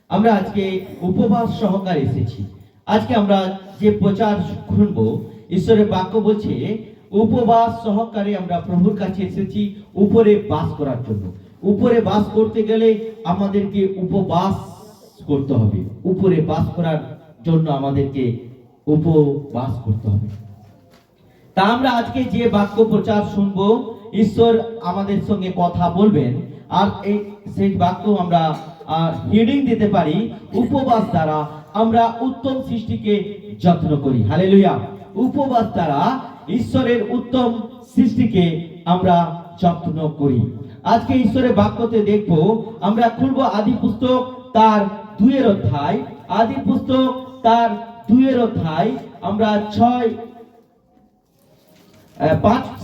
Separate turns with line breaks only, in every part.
আমরা আজকে উপবাস সহকারে এসেছি। আজকে আমরা যে প্রচার শুনবো, ঈশ্বরের বাক্য বলছে উপবাস সহকারে আমরা প্রভুর কাছে এসেছি উপরে বাস করার জন্য। উপরে বাস করতে গেলে আমাদেরকে উপবাস করতে হবে। উপরে বাস করার জন্য আমাদেরকে উপবাস করতে হবে। তা আমরা আজকে যে বাক্য প্রচার শুনবো, ঈশ্বর আমাদের সঙ্গে কথা বলবেন। আর এই সেই বাক্য আমরা হিডিং দিতে পারি, উপবাস দ্বারা আমরা উত্তম সৃষ্টিকে যত্ন করি। হালেলুয়া। উপবাস দ্বারা ঈশ্বরের উত্তম সৃষ্টিকে আমরা যত্ন করি। আজকে ঈশ্বরের বাক্যতে দেখব, আমরা খুলবো আদি পুস্তক তার 2 অধ্যায়। আদি পুস্তক তার 2 অধ্যায় আমরা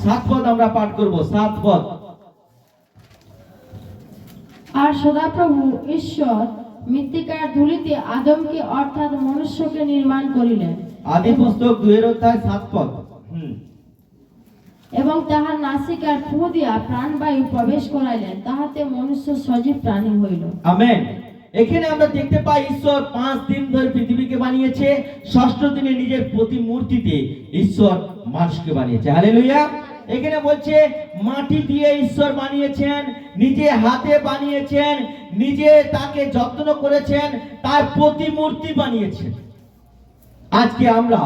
7 পদ আমরা পাঠ করব। 7 পদ।
আর সদাপ্রভু ঈশ্বর মৃত্তিকার ধূলিতে আদমকে অর্থাৎ মনুষ্যকে নির্মাণ করিলেন।
আদি পুস্তক 2 অধ্যায় 7 পদ।
এবং তাহার নাসিকার ফু দিয়া প্রাণবায়ু প্রবেশ করাইলেন, তাহাতে মনুষ্য সজীব প্রাণী হইল।
আমেন। এখানে আমরা দেখতে পাই ঈশ্বর 5 দিন ধরে পৃথিবীকে বানিয়েছে, ষষ্ঠ দিনে নিজের প্রতিমূর্তিতে ঈশ্বর মানুষকে বানিয়েছে। হালেলুয়া। এখানে বলছে মাটি দিয়ে ঈশ্বর বানিয়েছেন, নিজে হাতে বানিয়েছেন, নিজে তাকে যত্ন করেছেন, তার প্রতিমূর্তি বানিয়েছেন। আজকে আমরা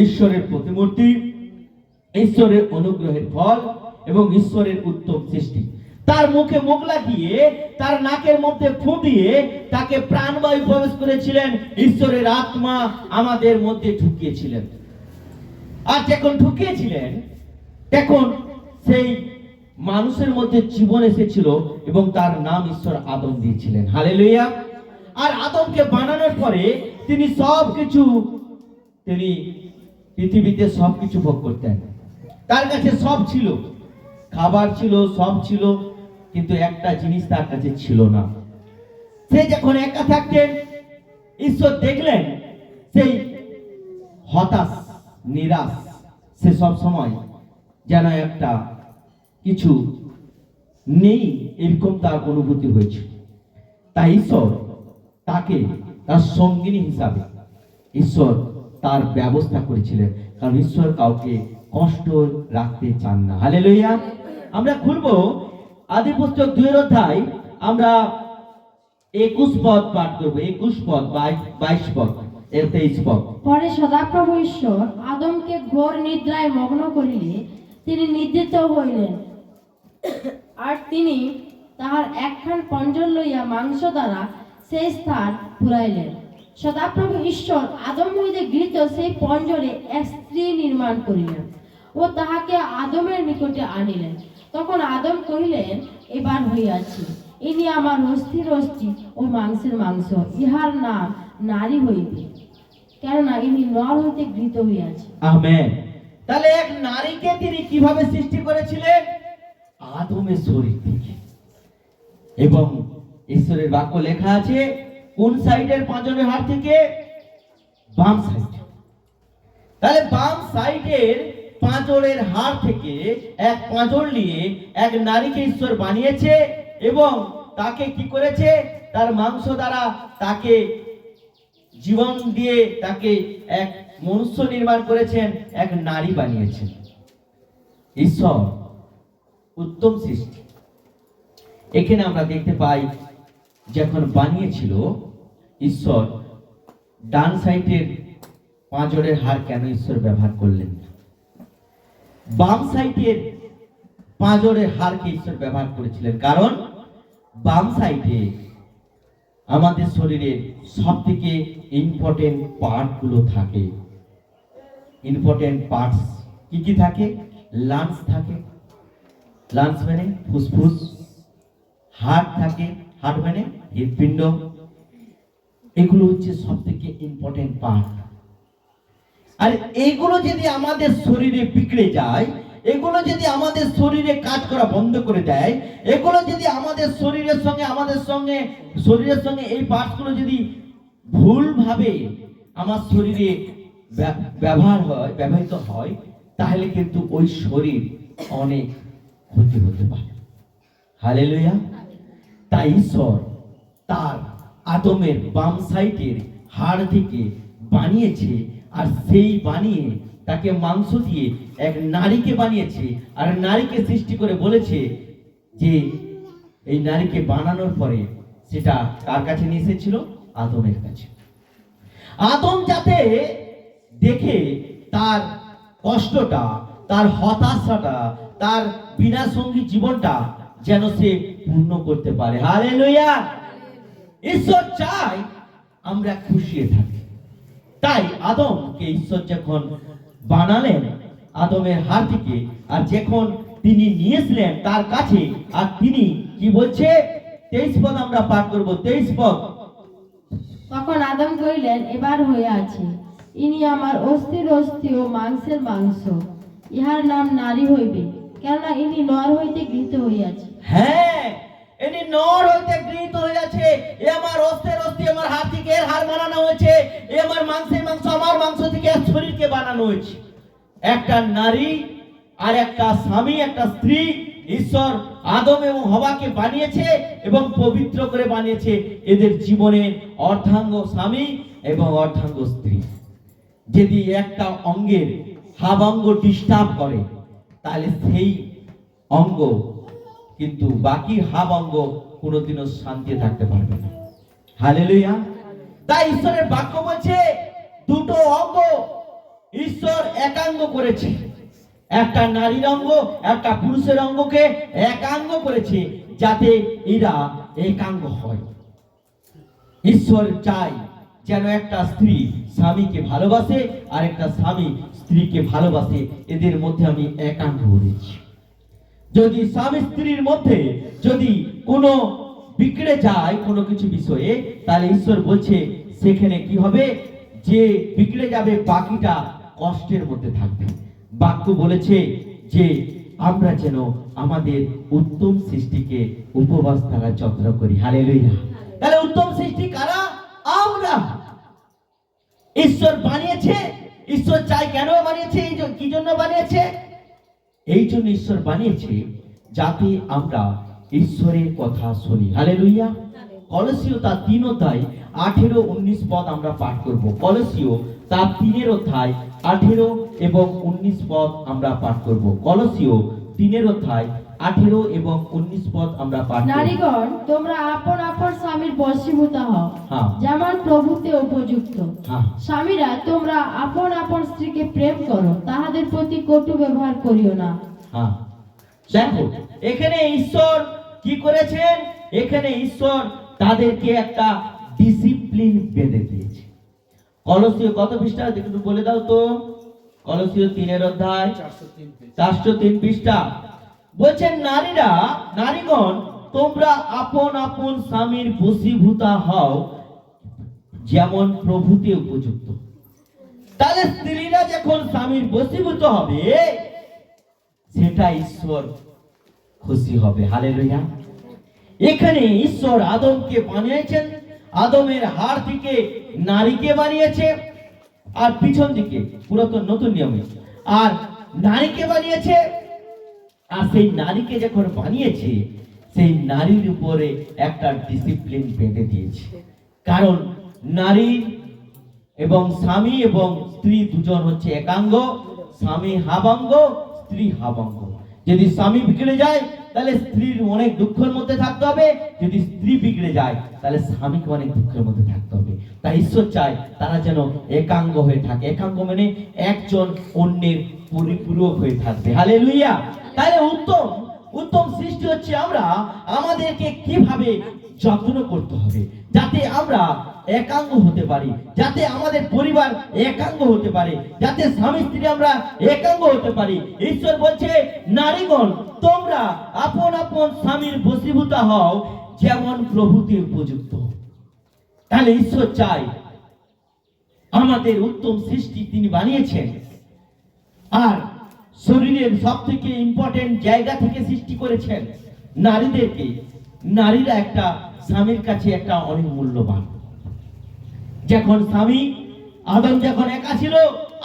ঈশ্বরের প্রতিমূর্তি, ঈশ্বরের অনুগ্রহের ফল এবং ঈশ্বরের উত্তম সৃষ্টি। তার মুখে মুখ লাগিয়ে, তার নাকের মধ্যে ফু দিয়ে তাকে প্রাণবায়ু প্রবেশ করেছিলেন। ঈশ্বরের আত্মা আমাদের মধ্যে ঢুকিয়েছিলেন। আর যখন ঢুকিয়েছিলেন তখন সেই মানুষের মধ্যে জীবন এসেছিল এবং তার নাম ঈশ্বর আদম দিয়েছিলেন। হালেলুয়া। আর আদমকে বানানোর পরে তিনি পৃথিবীতে সবকিছু ভোগ করতেন। তার কাছে সব ছিল, খাবার ছিল, সব ছিল, কিন্তু একটা জিনিস তার কাছে ছিল না। সে যখন একা থাকতেন, ঈশ্বর দেখলেন সেই হতাশ, নিরাশ, সে সব সময় যেন একটা কিছু নেই এরকম তার অনুভূতি হয়েছে। তাই ঈশ্বর তাকে তার সঙ্গিনী হিসাবে ঈশ্বর তার ব্যবস্থা করেছিলেন, কারণ ঈশ্বর কাউকে কষ্ট রাখতে চান না। হালেলুয়া। আমরা খুলবো আদি পুস্তক 2 অধ্যায়, আমরা 21 পদ পাঠ করব। 21 পদ, 22 পদ, 23 পদ।
পরে সদাপ্রভু ঈশ্বর আদমকে ঘোর নিদ্রায় মগ্ন করিলে তিনি নিদ্রিত হইলেন। আর তিনি তাহার একখান পঞ্জর লইয়া মাংস দ্বারা সেই স্থান পুরাইলেন। সদাপ্রভু ঈশ্বর আদম হইতে গৃহীত সেই পঞ্জরে এক স্ত্রী নির্মাণ করিলেন ও তাহাকে আদমের নিকটে আনিলেন। তখন আদম কহিলেন, এবার হইয়াছি, ইনি আমার অস্থির অস্থি ও মাংসের মাংস, ইহার নাম নারী হইবে, কেননা ইনি নর হইতে গৃহীত হইয়াছে।
আমেন। তাহলে এক নারীকে তিনি কিভাবে সৃষ্টি করেছিলেন? আদমের শরীর থেকে। এবং ঈশ্বরের বাক্য লেখা আছে কোন সাইডের পাঁজরের হাড় থেকে? বাম সাইড। তাহলে বাম সাইডের পাঁজরের হাড় থেকে এক পাঁজর নিয়ে এক নারীকে ঈশ্বর বানিয়েছে এবং তাকে কি করেছে? তার মাংস দ্বারা তাকে জীবন দিয়ে তাকে এক মনুষ্য নির্মাণ করেছেন, এক নারী বানিয়েছেন। ঈশ্বর উত্তম সৃষ্টি। এখানে আমরা দেখতে পাই যখন বানিয়েছিল ঈশ্বর ডান সাইডের পাঁজরের হাড় কেন ঈশ্বর ব্যবহার করলেন না? বাম সাইডের পাঁজরের হাড়কে ঈশ্বর ব্যবহার করেছিলেন, কারণ বাম সাইডে আমাদের শরীরের সব থেকে ইম্পর্টেন্ট পার্ট গুলো থাকে। ইম্পর্টেন্ট পার্টস কি কি থাকে? লাংস থাকে, লাংস মানে ফুসফুস, হার্ট থাকে, হার্ট মানে হৃদপিণ্ড। এগুলো হচ্ছে সব থেকে ইম্পর্টেন্ট পার্ট। আর এইগুলো যদি আমাদের শরীরে বিগড়ে যায়, এগুলো যদি আমাদের শরীরে কাজ করা বন্ধ করে দেয়, এগুলো যদি আমাদের শরীরের সঙ্গে এই পার্টসগুলো যদি ভুলভাবে আমার শরীরে ব্যবহৃত হয়, তাহলে কিন্তু ওই শরীর অনেক ক্ষতি হতে পারে। হালেলুয়া। তাই ঈশ্বর তার আদমের বাম সাইডের হাড় থেকে বানিয়েছে, আর সেই বানিয়ে তাকে মাংস দিয়ে এক নারীকে বানিয়েছে, আর নারীকে সৃষ্টি করে বলেছে যে এই নারীকে বানানোর পরে সেটা কার কাছে নিয়ে এসেছিল? আদমের কাছে। আদম যাতে দেখে তার কষ্টটা, তার হতাশাটা, তার বিনা সঙ্গী জীবনটা যেন সে পূর্ণ করতে পারে। হালেলুয়া। ঈশ্বর চায় আমরা খুশি থাকি। তাই আদমকে ঈশ্বর যখন বানালেন আদমের হাত থেকে, আর যখন তিনি নিয়েছিলেন তার কাছে, আর তিনি কি বলছে 23 পদ আমরা পাঠ করব। 23 পদ।
তখন আদম কহিলেন, এবার হয়ে আছে, ইনি আমার অস্থির অস্থি ও মাংসের মাংস, ইহার নাম নারী হইবে, কেননা ইনি নর হইতে গৃহীত হইয়াছে।
হ্যাঁ, ইনি নর হইতে গৃহীত হইয়াছে। এ আমার অস্থির অস্থি, আমার হাত থেকে এর হাড় বানানো হয়েছে। এ আমার মাংসের মাংস, আমার মাংস থেকে এর শরীরকে বানানো হয়েছে। একটা নারী আর একটা স্বামী, একটা স্ত্রী, ঈশ্বর আদম এবং হওয়াকে বানিয়েছে এবং পবিত্র করে বানিয়েছে। এদের জীবনের অর্ধাঙ্গ স্বামী এবং অর্ধাঙ্গ স্ত্রী। যদি একটা অঙ্গের হাবাঙ্গ ডিস্টার্ব করে, তাহলে সেই অঙ্গ কিন্তু বাকি হাবাঙ্গ কোনোদিনও শান্তি থাকতে পারবে না। হালেলুয়া। তাই ঈশ্বরের বাক্য বলছে দুটো অঙ্গ ঈশ্বর একাঙ্গ করেছে। একটা নারীর অঙ্গ, একটা পুরুষের অঙ্গকে একাঙ্গ করেছে, যাতে এরা একাঙ্গ হয়। ঈশ্বর চায় যেন একটা স্ত্রী স্বামীকে ভালোবাসে, আর একটা স্বামী স্ত্রীকে ভালোবাসে। এদের মধ্যে আমি একাঙ্গ করেছি। যদি স্বামী স্ত্রীর মধ্যে যদি কোনো বিগড়ে যায় কোনো কিছু বিষয়ে, তাহলে ঈশ্বর বলছে সেখানে কি হবে? যে বিগড়ে যাবে বাকিটা কষ্টের মধ্যে থাকবে। বাক্য বলেছে যে আমরা যেন আমাদের উত্তম সৃষ্টিকে উপবাস দ্বারা যত্ন করি। হালেলুয়া। তাহলে উত্তম সৃষ্টি কারা? আমরা। ঈশ্বর বানিয়েছে। ঈশ্বর চাই কেন বানিয়েছে? কি জন্য বানিয়েছে? এই জন্য ঈশ্বর বানিয়েছে যাতে আমরা ঈশ্বরের কথা শুনি। হালেলুয়া। কলসীয় তার 3 অধ্যায় 18-19 পদ আমরা পাঠ করব। কলসীয় তার 3 অধ্যায় 18 এবং 19 পদ আমরা পাঠ করব। কলসীয় 3 অধ্যায় 18 এবং 19 পদ আমরা পাঠ করব।
নারীগণ, তোমরা আপন আপন স্বামীর বশীভূত হও, যেমন প্রভুতে উপযুক্ত। স্বামীরা, তোমরা আপন আপন স্ত্রীকে প্রেম করো, তাহাদের প্রতি কটু ব্যবহার করিও না।
দেখো এখানে ঈশ্বর কি করেছেন? এখানে ঈশ্বর তাদেরকে একটা ডিসিপ্লিন বেঁধে দিয়েছে। কলসীয় কত পৃষ্ঠা একটু বলে দাও তো? কলসীয় 3 অধ্যায় 403 পৃষ্ঠা বলছেন, নারীরা, নারীগণ, তোমরা আপন আপন স্বামীর বশীভূতা হও, যেমন প্রভুতে উপযুক্ত। তাহলে স্ত্রীরা যখন স্বামীর বশীভূত হবে, সেটা ঈশ্বর খুশি হবে। হালেলুয়া। এখানে ঈশ্বর আদমকে বানিয়েছেন, আদমের হাড় থেকে নারীকে বানিয়েছে, আর পিছন দিকে পুরাতন নতুন নিয়মে আর নারীকে বানিয়েছে। আর সেই নারীকে যখন বানিয়েছে, সেই নারীর উপরে একটা ডিসিপ্লিন বেঁধে দিয়েছে। কারণ নারী এবং স্বামী এবং স্ত্রী দুজন হচ্ছে একাঙ্গ। স্বামী হাবাঙ্গ, স্ত্রী হাবাঙ্গ। যদি স্বামী বিগড়ে যায়, তাহলে স্ত্রীর অনেক দুঃখের মধ্যে থাকতে হবে। যদি স্ত্রী বিগড়ে যায়, তাহলে স্বামীকে অনেক দুঃখের মধ্যে থাকতে হবে। তাই ঈশ্বর চায় তারা যেন একাঙ্গ হয়ে থাকে। একাঙ্গ মানে একজন অন্যের পরিপূরক হয়ে থাকবে। হালেলুয়া। তাহলে উত্তম সৃষ্টি হচ্ছে আমরা আমাদেরকে কিভাবে যত্ন করতে হবে, যাতে আমরা একাঙ্গ হতে পারি, যাতে আমাদের পরিবার একাঙ্গ হতে পারে, যাতে স্বামী স্ত্রী আমরা একাঙ্গ হতে পারি। ঈশ্বর বলছে, নারীগণ, তোমরা আপন আপন স্বামীর বশীভূতা হও, যেমন প্রভুতে উপযুক্ত। তাহলে ঈশ্বর চায় আমাদের উত্তম সৃষ্টি তিনি বানিয়েছেন, আর শরীরের সব থেকে ইম্পর্টেন্ট জায়গা থেকে সৃষ্টি করেছেন নারীদেরকে। নারীরা একটা স্বামীর কাছে একটা অনেক মূল্যবান। যখন স্বামী আদম যখন একা ছিল,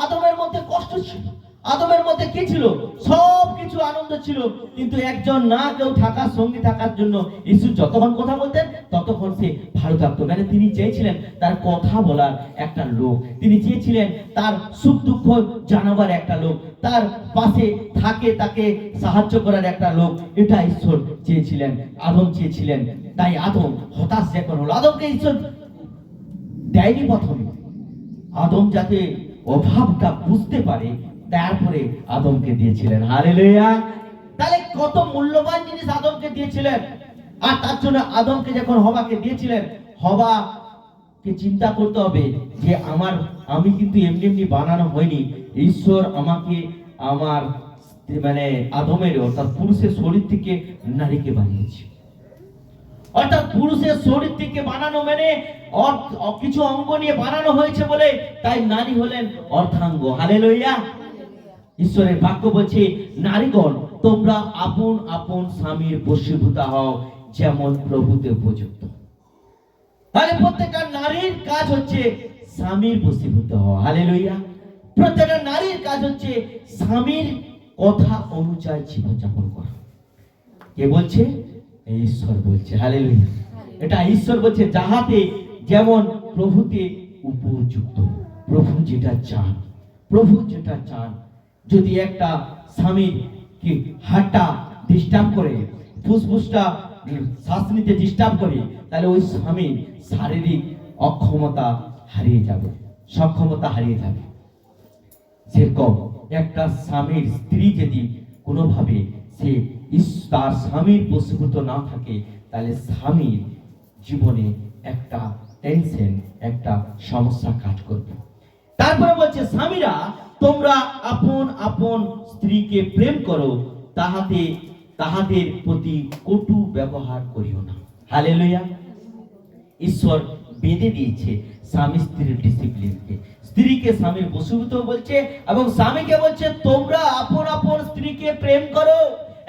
আদমের মধ্যে কষ্ট ছিল, আদমের মধ্যে কি ছিল? সব কিছু আনন্দ ছিল, কিন্তু একজন না কেউ থাকার সঙ্গী থাকার জন্য ঈশ্বর যতক্ষণ কথা বলতেন ততক্ষণ সে ভালো থাকতো। মানে তিনি চেয়েছিলেন তার কথা বলার একটা লোক, তিনি চেয়েছিলেন তার সুখ দুঃখ জানাবার একটা লোক, তার পাশে থাকে তাকে সাহায্য করার একটা লোক। এটা ঈশ্বর চেয়েছিলেন, আদম চেয়েছিলেন। তাই আদম হতাশ যখন হলো, আদমকে ঈশ্বর দেয়নি প্রথমে, আদম যাতে অভাবটা বুঝতে পারে তারপরে আদমকে দিয়েছিলেন। হালেলুয়া! তাহলে কত মূল্যবান জিনিস আদমকে দিয়েছিলেন। আর তার জন্য আদমকে যখন হওয়াকে দিয়েছিলেন, হওয়াকে চিন্তা করতে হবে যে আমি কিন্তু এমনি এমনি বানানো হয়নি। ঈশ্বর আমাকে আমার মানে আদমের অর্থাৎ পুরুষের শরীর থেকে নারীকে বানিয়েছে। অর্থাৎ পুরুষের শরীর থেকে বানানো মানে কিছু অঙ্গ নিয়ে বানানো হয়েছে বলে তাই নারী হলেন অর্ধাঙ্গ। হালেলুয়া! ঈশ্বরের বাক্য বলছে, নারীগণ তোমরা আপন আপন স্বামীর বশীভূতা হও, যেমন প্রভুতে উপযুক্ত। তাহলে প্রত্যেকটা নারীর কাজ হচ্ছে স্বামীর বশীভূত হওয়া। হালেলুয়া! প্রত্যেকটা নারীর কাজ হচ্ছে স্বামীর কথা অনুযায়ী জীবনযাপন করা। কে বলছে? ঈশ্বর বলছে। হালেলুয়া! এটা ঈশ্বর বলছে, যাহাতে যেমন প্রভুতে উপযুক্ত। প্রভু যেটা চান, প্রভু যেটা চান। যদি একটা স্বামীর কি হাড়টা ডিস্টার্ব করে, ফুসফুসটা শ্বাস নিতে ডিস্টার্ব করে, তাহলে ওই স্বামীর শারীরিক অক্ষমতা হারিয়ে যাবে, সক্ষমতা হারিয়ে যাবে। সেরকম একটা স্বামীর স্ত্রী যদি কোনোভাবে সে তার স্বামীর বশীভূত না থাকে, তাহলে স্বামীর জীবনে একটা টেনশন, একটা সমস্যা কাজ করবে। তারপরে বলছে, স্বামীরা তোমরা আপন আপন স্ত্রীকে প্রেম করো, তাহাদের প্রতি কটু ব্যবহার করিও না। হালেলুয়া! ঈশ্বর বেঁধে দিয়েছে স্বামী স্ত্রীর ডিসিপ্লিনকে। স্ত্রীকে স্বামীর বশীভূত বলছে এবং স্বামীকে বলছে তোমরা আপন আপন স্ত্রীকে প্রেম করো,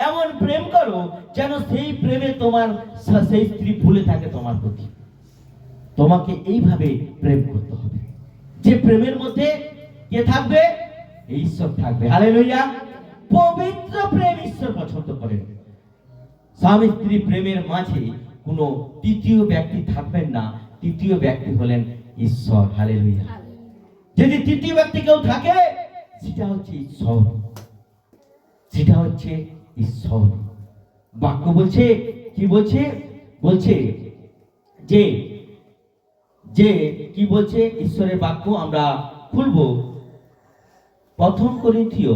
এমন প্রেম করো যেন সেই প্রেমে সেই স্ত্রী ভুলে থাকে তোমার প্রতি। তোমাকে এইভাবে প্রেম করতে হবে যে প্রেমের মধ্যে কে থাকবে? ঈশ্বর থাকবে। হালেলুয়া! পবিত্র প্রেম ঈশ্বর পছন্দ করেন। স্বামী স্ত্রী প্রেমের মাঝে কোনো তৃতীয় ব্যক্তি থাকবেন না। তৃতীয় ব্যক্তি হলেন ঈশ্বর। হালেলুয়া! যদি তৃতীয় ব্যক্তি কেউ থাকে, সেটা হচ্ছে ঈশ্বর, সেটা হচ্ছে ঈশ্বর। বাক্য বলছে, কি বলছে? বলছে যে কি বলছে ঈশ্বরের বাক্য? আমরা খুলবো প্রথম করিন্থীয়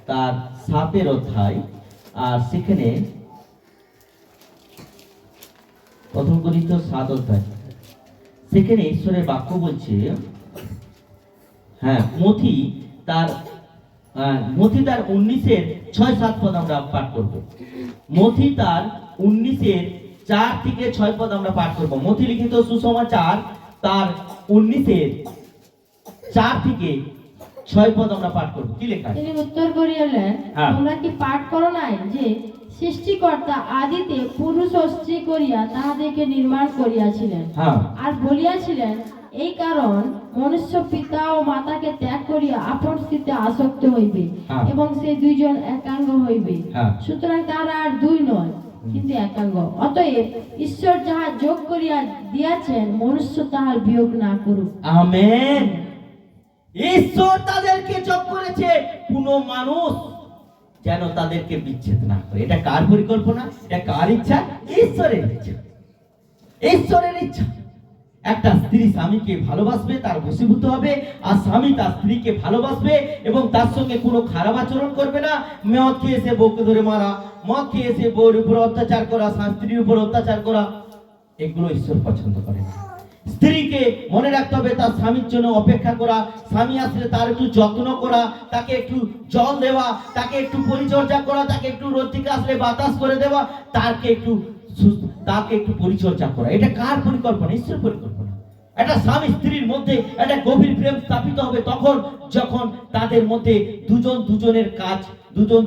তার 7 অধ্যায়। আর সেখানে প্রথম করিন্থীয় 7 অধ্যায়, সেখানে ঈশ্বরের বাক্য বলছে, হ্যাঁ, মথি তার 19-এর 6-7 পদ আমরা পাঠ করব। মথি তার 19-এর 4 থেকে 6 পদ আমরা পাঠ করব। মথি লিখিত সুসমাচার তার 19-এর 4 থেকে 6 পদ আমরা পাঠ করব। কি লেখা?
তিনি উত্তর করিলেন, তোমরা কি পাঠ করো নাই যে সৃষ্টিকর্তা আদিতে পুরুষ ও স্ত্রী করিয়া তাহাদেরকে নির্মাণ করিয়াছিলেন, আর বলিয়াছিলেন, এই কারণ মনুষ্য পিতা ও মাতাকে ত্যাগ করিয়া আপন স্ত্রীতে আসক্ত হইবে এবং সেই দুইজন একাঙ্গ হইবে। সুতরাং তারা আর দুই নয়, কিন্তু একাঙ্গ। অতএব ঈশ্বর যাহা যোগ করিয়া দিয়াছেন, মনুষ্য তাহার বিয়োগ না করুক।
আমেন। ঈশ্বর তাদেরকে যোগ করেছে, কোনো মানুষ যেন তাদেরকে বিচ্ছেদ না করে। এটা কার পরিকল্পনা? এটা কার ইচ্ছা? ঈশ্বরের ইচ্ছা। ঈশ্বরের ইচ্ছা। একটা স্ত্রী স্বামীকে ভালোবাসবে, তার বশীভূত হবে, আর স্বামী তার স্ত্রীকে ভালোবাসবে এবং তার সঙ্গে কোনো খারাপ আচরণ করবে না। মদ খেয়ে এসে বউকে ধরে মারা, মদ খেয়ে এসে বউর উপর অত্যাচার করা, স্ত্রীর উপর অত্যাচার করা, এগুলো ঈশ্বর পছন্দ করে না। স্ত্রীকে মনে রাখতে হবে তার স্বামীর জন্য অপেক্ষা করা, স্বামী আসলে তার একটু যত্ন করা, তাকে একটু জল দেওয়া, তাকে একটু পরিচর্যা করা, তাকে একটু রোদ থেকে আসলে বাতাস করে দেওয়া, তাকে একটু পরিচর্যা করা। এটা কার পরিকল্পনা? ঈশ্বর পরিকল্পনা। একটা স্বামী স্ত্রীর মধ্যে একটা গভীর প্রেম স্থাপিত হবে তখন, যখন তাদের মধ্যে দুজনের কাজ,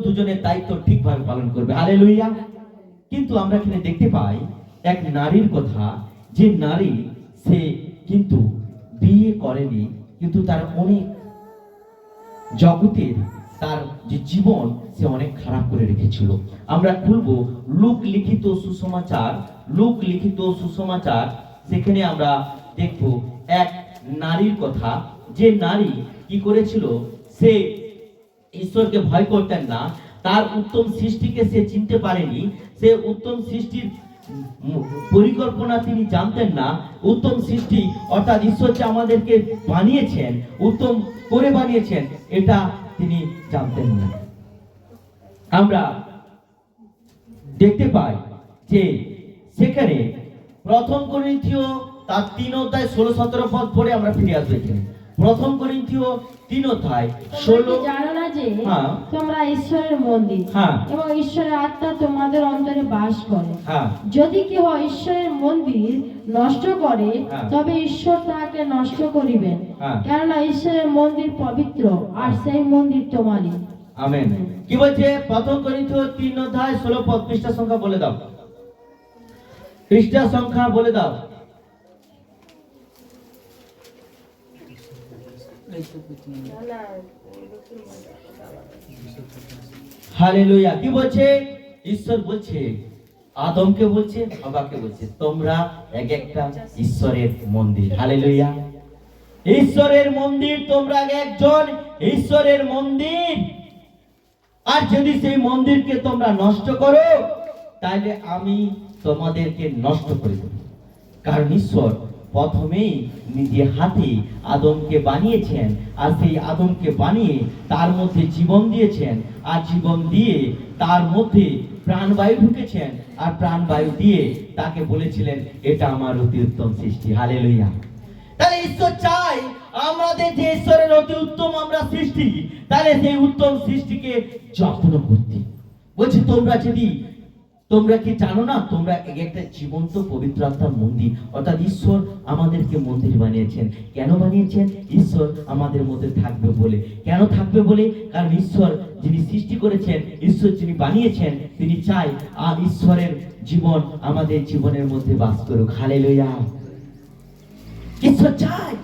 দুজনের দায়িত্ব ঠিকভাবে পালন করবে। হালেলুয়া! কিন্তু আমরা এখানে দেখতে পাই এক নারীর কথা, যে নারী সে কিন্তু বিয়ে করেনি, কিন্তু তার অনেক জগতের তার যে জীবন সে অনেক খারাপ করে রেখেছিল। আমরা খুলবো লুক লিখিত সুসমাচার, লুক লিখিত সুসমাচার। সেখানে আমরা দেখব এক নারীর কথা, যে নারী কি করেছিল, সে ঈশ্বরকে ভয় করতেন না, তার উত্তম সৃষ্টিকে সে চিনতে পারেনি, সে উত্তম সৃষ্টির পরিকল্পনা তিনি জানতেন না। উত্তম সৃষ্টি অর্থাৎ ঈশ্বর যে আমাদেরকে বানিয়েছেন, উত্তম করে বানিয়েছেন, এটা তিনি জানতেন না। আমরা দেখতে পাই যে সেখানে প্রথম করিন্থীয় তার 3 অধ্যায় 16-17 পদ পড়ে আমরা ফিরে আসবো। এখানে প্রথম করিন্থীয় 3 অধ্যায় 16।
জানো না যে
হ্যাঁ।
তোমরা ঈশ্বরের মন্দির,
হ্যাঁ।
এবং ঈশ্বরের আত্মা তোমাদের অন্তরে বাস করে।
হ্যাঁ।
যদি কেহ ঈশ্বরের মন্দির নষ্ট করে,
হ্যাঁ।
তবে ঈশ্বর তাহাকে নষ্ট করিবেন।
হ্যাঁ।
কেননা ঈশ্বরের মন্দির পবিত্র, আর সেই মন্দির তোমারই।
আমেন। কি বলছে? প্রথম করিন্থীয় 3 অধ্যায় 16 পদ। পৃষ্ঠা সংখ্যা বলে দাও, পৃষ্ঠা সংখ্যা বলে দাও। হালেলুয়া। কি বলছে? ঈশ্বর বলছে, আদমকে বলছে, হাওয়াকে বলছে, তোমরা এক একটা ঈশ্বরের মন্দির। হালেলুয়া। ঈশ্বরের মন্দির, তোমরা একজন ঈশ্বরের মন্দির। আর যদি সেই মন্দিরকে তোমরা নষ্ট করো, তাহলে আমি তোমাদেরকে নষ্ট করে দেব। কারণ ঈশ্বর প্রথমেই নিজে হাতে আদমকে বানিয়েছেন, আর সেই আদমকে বানিয়ে তার মধ্যে জীবন দিয়েছেন, আর জীবন দিয়ে তার মধ্যে প্রাণবায়ু ঢুকেছেন, আর প্রাণবায়ু দিয়ে তাকে বলেছিলেন, এটা আমার অতি উত্তম সৃষ্টি। হালেলুয়া। তাহলে ঈশ্বর চাই আমাদের যে ঈশ্বরের অতি উত্তম আমরা সৃষ্টি, তাহলে সেই উত্তম সৃষ্টিকে যত্ন করতে বলছি। তোমরা কি জানো না, তোমরা একটা জীবন্ত পবিত্র আত্মার মন্দির। অর্থাৎ ঈশ্বর আমাদেরকে মন্দির বানিয়েছেন। কেন বানিয়েছেন? ঈশ্বর আমাদের মধ্যে থাকবে বলে। কেন থাকবে বলে? কারণ ঈশ্বর যিনি সৃষ্টি করেছেন, ঈশ্বর যিনি বানিয়েছেন, তিনি চাই আর ঈশ্বরের জীবন আমাদের জীবনের মধ্যে বাস করুক। হালেলুয়া। ঈশ্বর চায়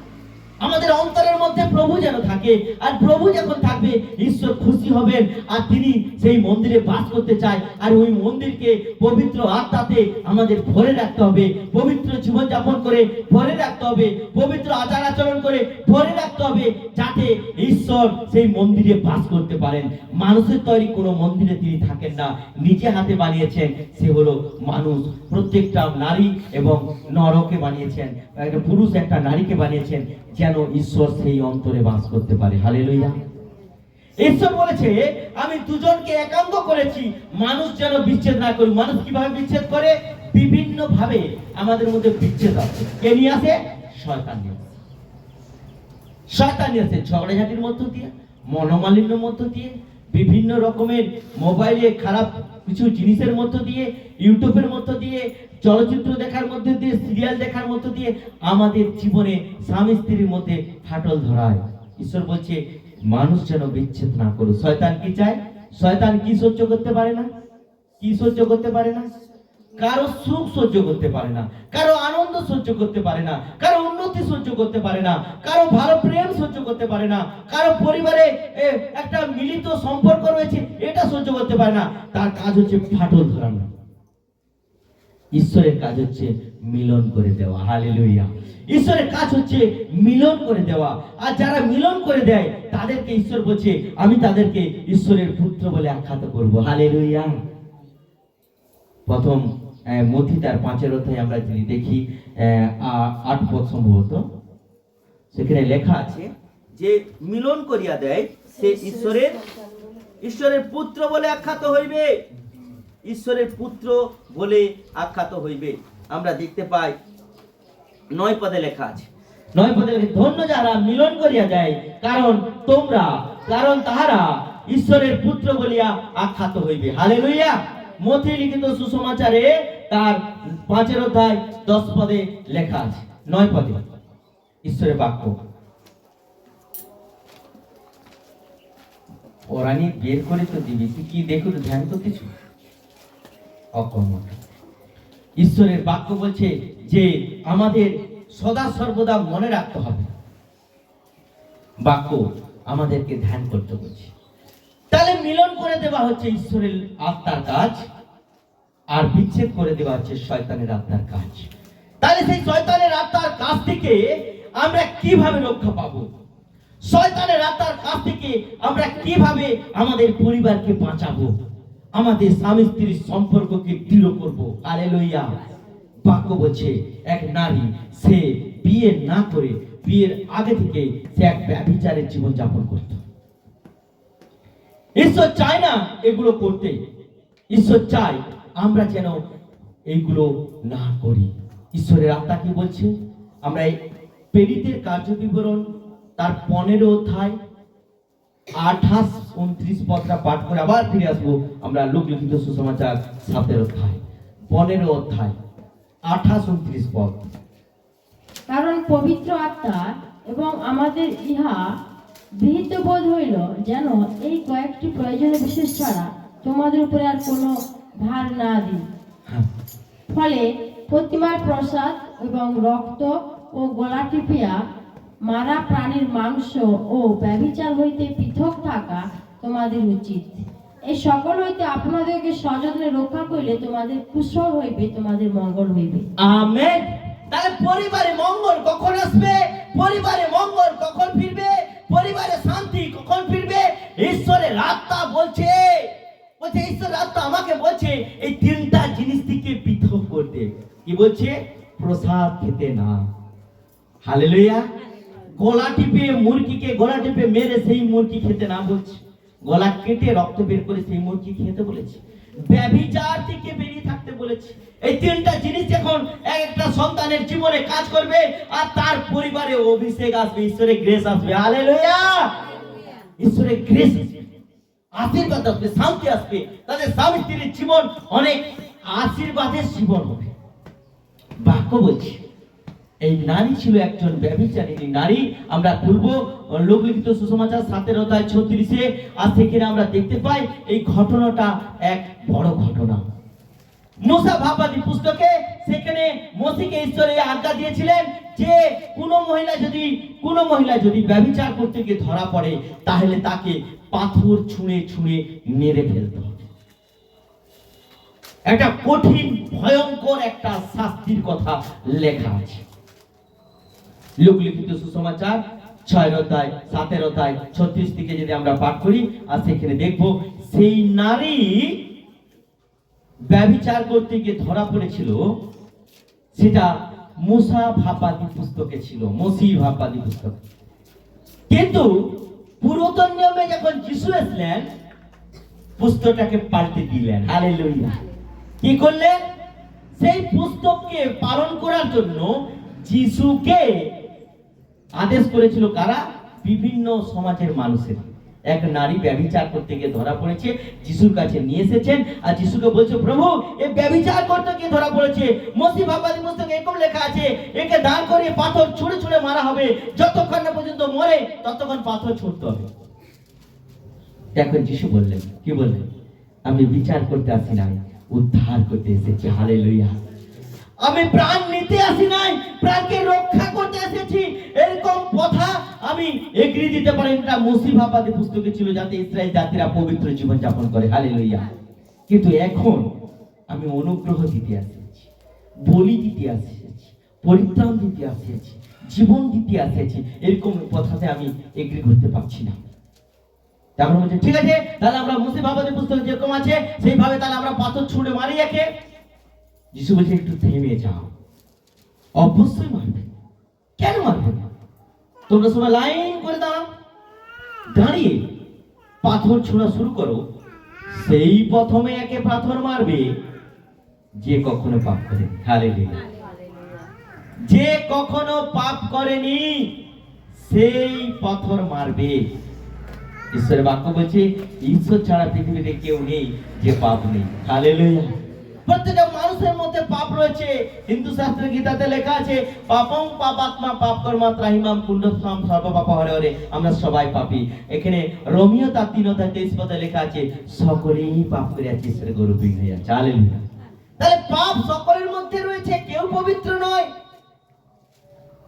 আমাদের অন্তরের মধ্যে প্রভু যেন থাকে, আর প্রভু যখন থাকবে ঈশ্বর খুশি হবেন, আর তিনি সেই মন্দিরে বাস করতে চায়। আর ওই মন্দিরকে পবিত্র আত্মাতে আমাদের ভরে রাখতে হবে, পবিত্র জীবন যাপন করে ভরে রাখতে হবে, পবিত্র আচার আচরণ করে ভরে রাখতে হবে, যাতে ঈশ্বর সেই মন্দিরে বাস করতে পারেন। মানুষের তৈরি কোনো মন্দিরে তিনি থাকেন না, নিজে হাতে বানিয়েছেন, সে হলো মানুষ। প্রত্যেকটা নারী এবং নরকে বানিয়েছেন, একটা পুরুষ একটা নারীকে বানিয়েছেন, যেন ঈশ্বর সেই অন্তরে বাস করতে পারে। হালেলুয়া। ঈশ্বর বলেছে, আমি দুজনকে একান্ত করেছি, মানুষ যেন বিচ্ছেদ না করে। মানুষ কিভাবে বিচ্ছেদ করে? বিভিন্ন ভাবে আমাদের মধ্যে বিচ্ছেদ আসে। কে নিয়ে আসে? শয়তান নিয়ে আসে। শয়তান নিয়ে আসে ঝগড়াঝাটির মধ্য দিয়ে, মনোমালিন্যের মধ্য দিয়ে, বিভিন্ন রকমের মোবাইলে খারাপ কিছু জিনিসের মধ্য দিয়ে, ইউটিউবের মধ্য দিয়ে, চলচ্চিত্র দেখার মধ্যে দিয়ে, সিরিয়াল দেখার মধ্য দিয়ে আমাদের জীবনে স্বামী স্ত্রীর মধ্যে ফাটল ধরায়। ঈশ্বর বলছে মানুষ যেন বিচ্ছেদ না করো। শয়তান কি চায়? শয়তান কি সহ্য করতে পারে না? কি সহ্য করতে পারে না? কারো সুখ সহ্য করতে পারে না, কারো আনন্দ সহ্য করতে পারে না, কারো উন্নতি সহ্য করতে পারে না, কারো ভালো প্রেম সহ্য করতে পারে না, কারো পরিবারে একটা মিলিত সম্পর্ক রয়েছে এটা সহ্য করতে পারে না। তার কাজ হচ্ছে ফাটল ধরানো। ঈশ্বরের কাজ হচ্ছে মিলন করে দেওয়া। হালেলুয়া। ঈশ্বরের কাজ হচ্ছে মিলন করে দেওয়া, আর যারা মিলন করে দেয় তাদেরকে ঈশ্বর বলছে, আমি তাদেরকে ঈশ্বরের পুত্র বলে আখ্যাত করব। হালেলুয়া। প্রথম মথি তার 5 অধ্যায় আমরা যদি দেখি 8 পদ সম্ভবত, সেখানে লেখা আছে যে মিলন করিয়া দেয় সে ঈশ্বরের পুত্র বলে আখ্যাত হইবে। ঈশ্বরের পুত্র বলে আখ্যাত হইবে। আমরা দেখতে পাই 9 পদে লেখা আছে, 9 পদে লেখা, ধন্য যারা মিলন করিয়া দেয়, কারণ তাহারা ঈশ্বরের পুত্র বলিয়া আখ্যাত হইবে। হালেলুয়া। মথি লিখিত সুসমাচারে তার 5 অধ্যায় 10 পদে লেখা আছে, 9 পদে ঈশ্বরের বাক্য। ওরানি বের করে তো দিবি, কি দেখুন ধ্যান তো কিছু অকর্মঠ। ঈশ্বরের বাক্য বলছে যে আমাদের সদা সর্বদা মনে রাখতে হবে। বাক্য আমাদেরকে ধ্যান করতে বলছে। তাহলে মিলন করে দেওয়া হচ্ছে ঈশ্বরের আত্মার কাজ, আর বিচ্ছেদ করে দেওয়া হচ্ছে শয়তানের আত্মার কাজ। তাহলে সেই শয়তানের আত্মার কাছ থেকে আমরা কিভাবে রক্ষা পাবো? শয়তানের আত্মার কাছ থেকে আমরা কিভাবে আমাদের পরিবারকে বাঁচাবো, আমাদের স্বামী স্ত্রীর সম্পর্ককে দৃঢ় করবো? হালেলুয়া। বাক্য বলছে এক নারী সে বিয়ে না করে বিয়ের আগে থেকে সে এক ব্যভিচারের জীবন যাপন করত। ঈশ্বর চায় না এগুলো করতে। ঈশ্বর চায় আমরা যেন এইগুলো না করি। ঈশ্বরের আত্মা কি বলছে? আমরা এই প্রেরিতের কার্য বিবরণ তার 15 অধ্যায় 28, 29 পদটা পাঠ করে আবার ফিরে আসবো। আমরা লোকলিখিত সুসমাচার 7 অধ্যায় 15 অধ্যায় 28, 29 পদ।
কারণ পবিত্র আত্মা এবং আমাদের ইহা বিহিত বোধ হইল যেন এই কয়েকটি প্রয়োজনীয় বিশেষ ছাড়া তোমাদের উপরে আর কোনো ভার না দিই। ফলে প্রতিমার প্রসাদ এবং রক্ত ও গলা টিপিয়া মারা প্রাণীর মাংস ও ব্যভিচার হইতে পৃথক থাকা তোমাদের উচিত। এই সকল হইতে আপনাদেরকে সযত্নে রক্ষা করিলে তোমাদের কুশল হইবে, তোমাদের মঙ্গল হইবে।
আমেন। তাহলে পরিবারে মঙ্গল কখন আসবে? পরিবারে মঙ্গল কখন ফিরবে? পরিবারে শান্তি কখন ফিরবে? ঈশ্বরের আত্মা বলছে ঈশ্বরের আত্মা আমাকে বলছে এই 3টা জিনিস থেকে পৃথক করতে। কি বলছে? প্রসাদ খেতে না। হালেলুয়া। গলা টিপে মুরগিকে গলা টিপে মেরে সেই মুরগি খেতে না বলছে, গলা কেটে রক্ত বের করে সেই মুরগি খেতে বলেছে, ব্যভিচার থেকে বেরিয়ে থাকতে বলেছে। এই 3টা জিনিস যখন একটা সন্তানের জীবনে কাজ করবে আর তার পরিবারে অভিষেক আসবে, ঈশ্বরের গ্রেস আসবে। হালেলুয়া। ঈশ্বরের গ্রেস আসবে, আশীর্বাদ আসবে, শান্তি আসবে। তাদের স্বামী স্ত্রীর জীবন অনেক আশীর্বাদের জীবন হবে। বাক্য বলছে এই নারী ছিল একজন ব্যভিচারিণী নারী। আমরা খুলবো লোকলিখিত সুসমাচার 7 অধ্যায় 36-এ। আর সেখানে আমরা দেখতে পাই এই ঘটনাটা এক বড় ঘটনা। মুসা ভাববাদী পুস্তকে সেখানে মোসেকে ঈশ্বর এই আজ্ঞা দিয়েছিলেন যে কোনো মহিলা যদি ব্যভিচার করতে গিয়ে ধরা পড়ে তাহলে তাকে পাথর ছুঁড়ে ছুঁড়ে মেরে ফেলতে হবে। একটা কঠিন ভয়ঙ্কর একটা শাস্তির কথা লেখা আছে। লোকলিখিত সুসমাচার 6 অধ্যায় 7 অধ্যায় 36 থেকে যদি আমরা পাঠ করি আর সেখানে দেখব সেই নারী ব্যভিচার করতে গিয়ে ধরা পড়েছিল। সেটা মুসা ভাববাদী পুস্তকে ছিল, মসি ভাববাদী পুস্তক। কিন্তু পুরাতন নিয়মে যখন যিশু আসলেন পুস্তকটাকে পাল্টে দিলেন। হালেলুয়া। কি করলেন? সেই পুস্তককে পালন করার জন্য যিশুকে আদেশ করেছিল কারা? বিভিন্ন সমাজের মানুষের। এক নারী ব্যভিচার করতে গিয়ে ধরা পড়েছে, যিশুর কাছে নিয়ে এসেছেন আর যিশুকে বলছে প্রভু এই ব্যভিচার করতে গিয়ে ধরা পড়েছে। মসি ভাববাদী পুস্তকে এরকম লেখা আছে একে দাঁড় করিয়ে পাথর ছুঁড়ে ছুঁড়ে মারা হবে, যতক্ষণ না পর্যন্ত মরে ততক্ষণ পাথর ছুঁড়তে হবে। এখন যিশু বললেন, কি বললেন? আমি বিচার করতে আসি নাই, উদ্ধার করতে এসেছি। হালেলুয়া। আমি প্রাণ নিতে আসি নাই, প্রাণকে রক্ষা করতে এসেছি। এরকম কথা আমি এগ্রি দিতে পারি। এটা মসি ভাববাদী পুস্তকে ছিল যাতে ইসরায়েল জাতিরা পবিত্র জীবন যাপন করে। হালেলুয়া। কিন্তু এখন আমি অনুগ্রহ দিতে আসিছি, বলি দিতে আসিছি, পরিত্রাণ দিতে আসিছি, জীবন দিতে আসিছি। এরকম কথাতে আমি এগ্রি করতে পারছি না। তারপর বলছে ঠিক আছে তাহলে আমরা মসি ভাববাদী পুস্তক যেরকম আছে সেইভাবে তাহলে আমরা পাথর ছুঁড়ে মারি একে। যিশু বলছে একটু থেমে যাও। অবশ্যই মারবে। কেন মারবে না? তোমরা সবাই লাইন করে দাঁড়াও, দাঁড়িয়ে পাথর ছোঁড়া শুরু করো। সেই প্রথমে একে পাথর মারবে যে কখনো পাপ করে। হালেলুয়া। যে কখনো পাপ করেনি সেই পাথর মারবে। ঈশ্বরের বাক্য বলছে ঈশ্বর ছাড়া পৃথিবীতে কেউ নেই যে পাপ নেই। হালেলুয়া। প্রত্যেকটা মানুষের মধ্যে পাপ রয়েছে। হিন্দু শাস্ত্রে গীতাতে লেখা আছে পাপং পাপাত্মা পাপ কর্মা ত্রাহিমাম কুণ্ডস্থাম সর্বপাপ হরে হরে। আমরা সবাই পাপী। এখানে রোমিও তার 3 অধ্যায় 23 পদে লেখা আছে সকলেই পাপ করিয়াছে ঈশ্বরের গৌরবহীন হইয়াছে। হালেলুয়া। তাহলে পাপ সকলের মধ্যে রয়েছে, কেউ পবিত্র নয়।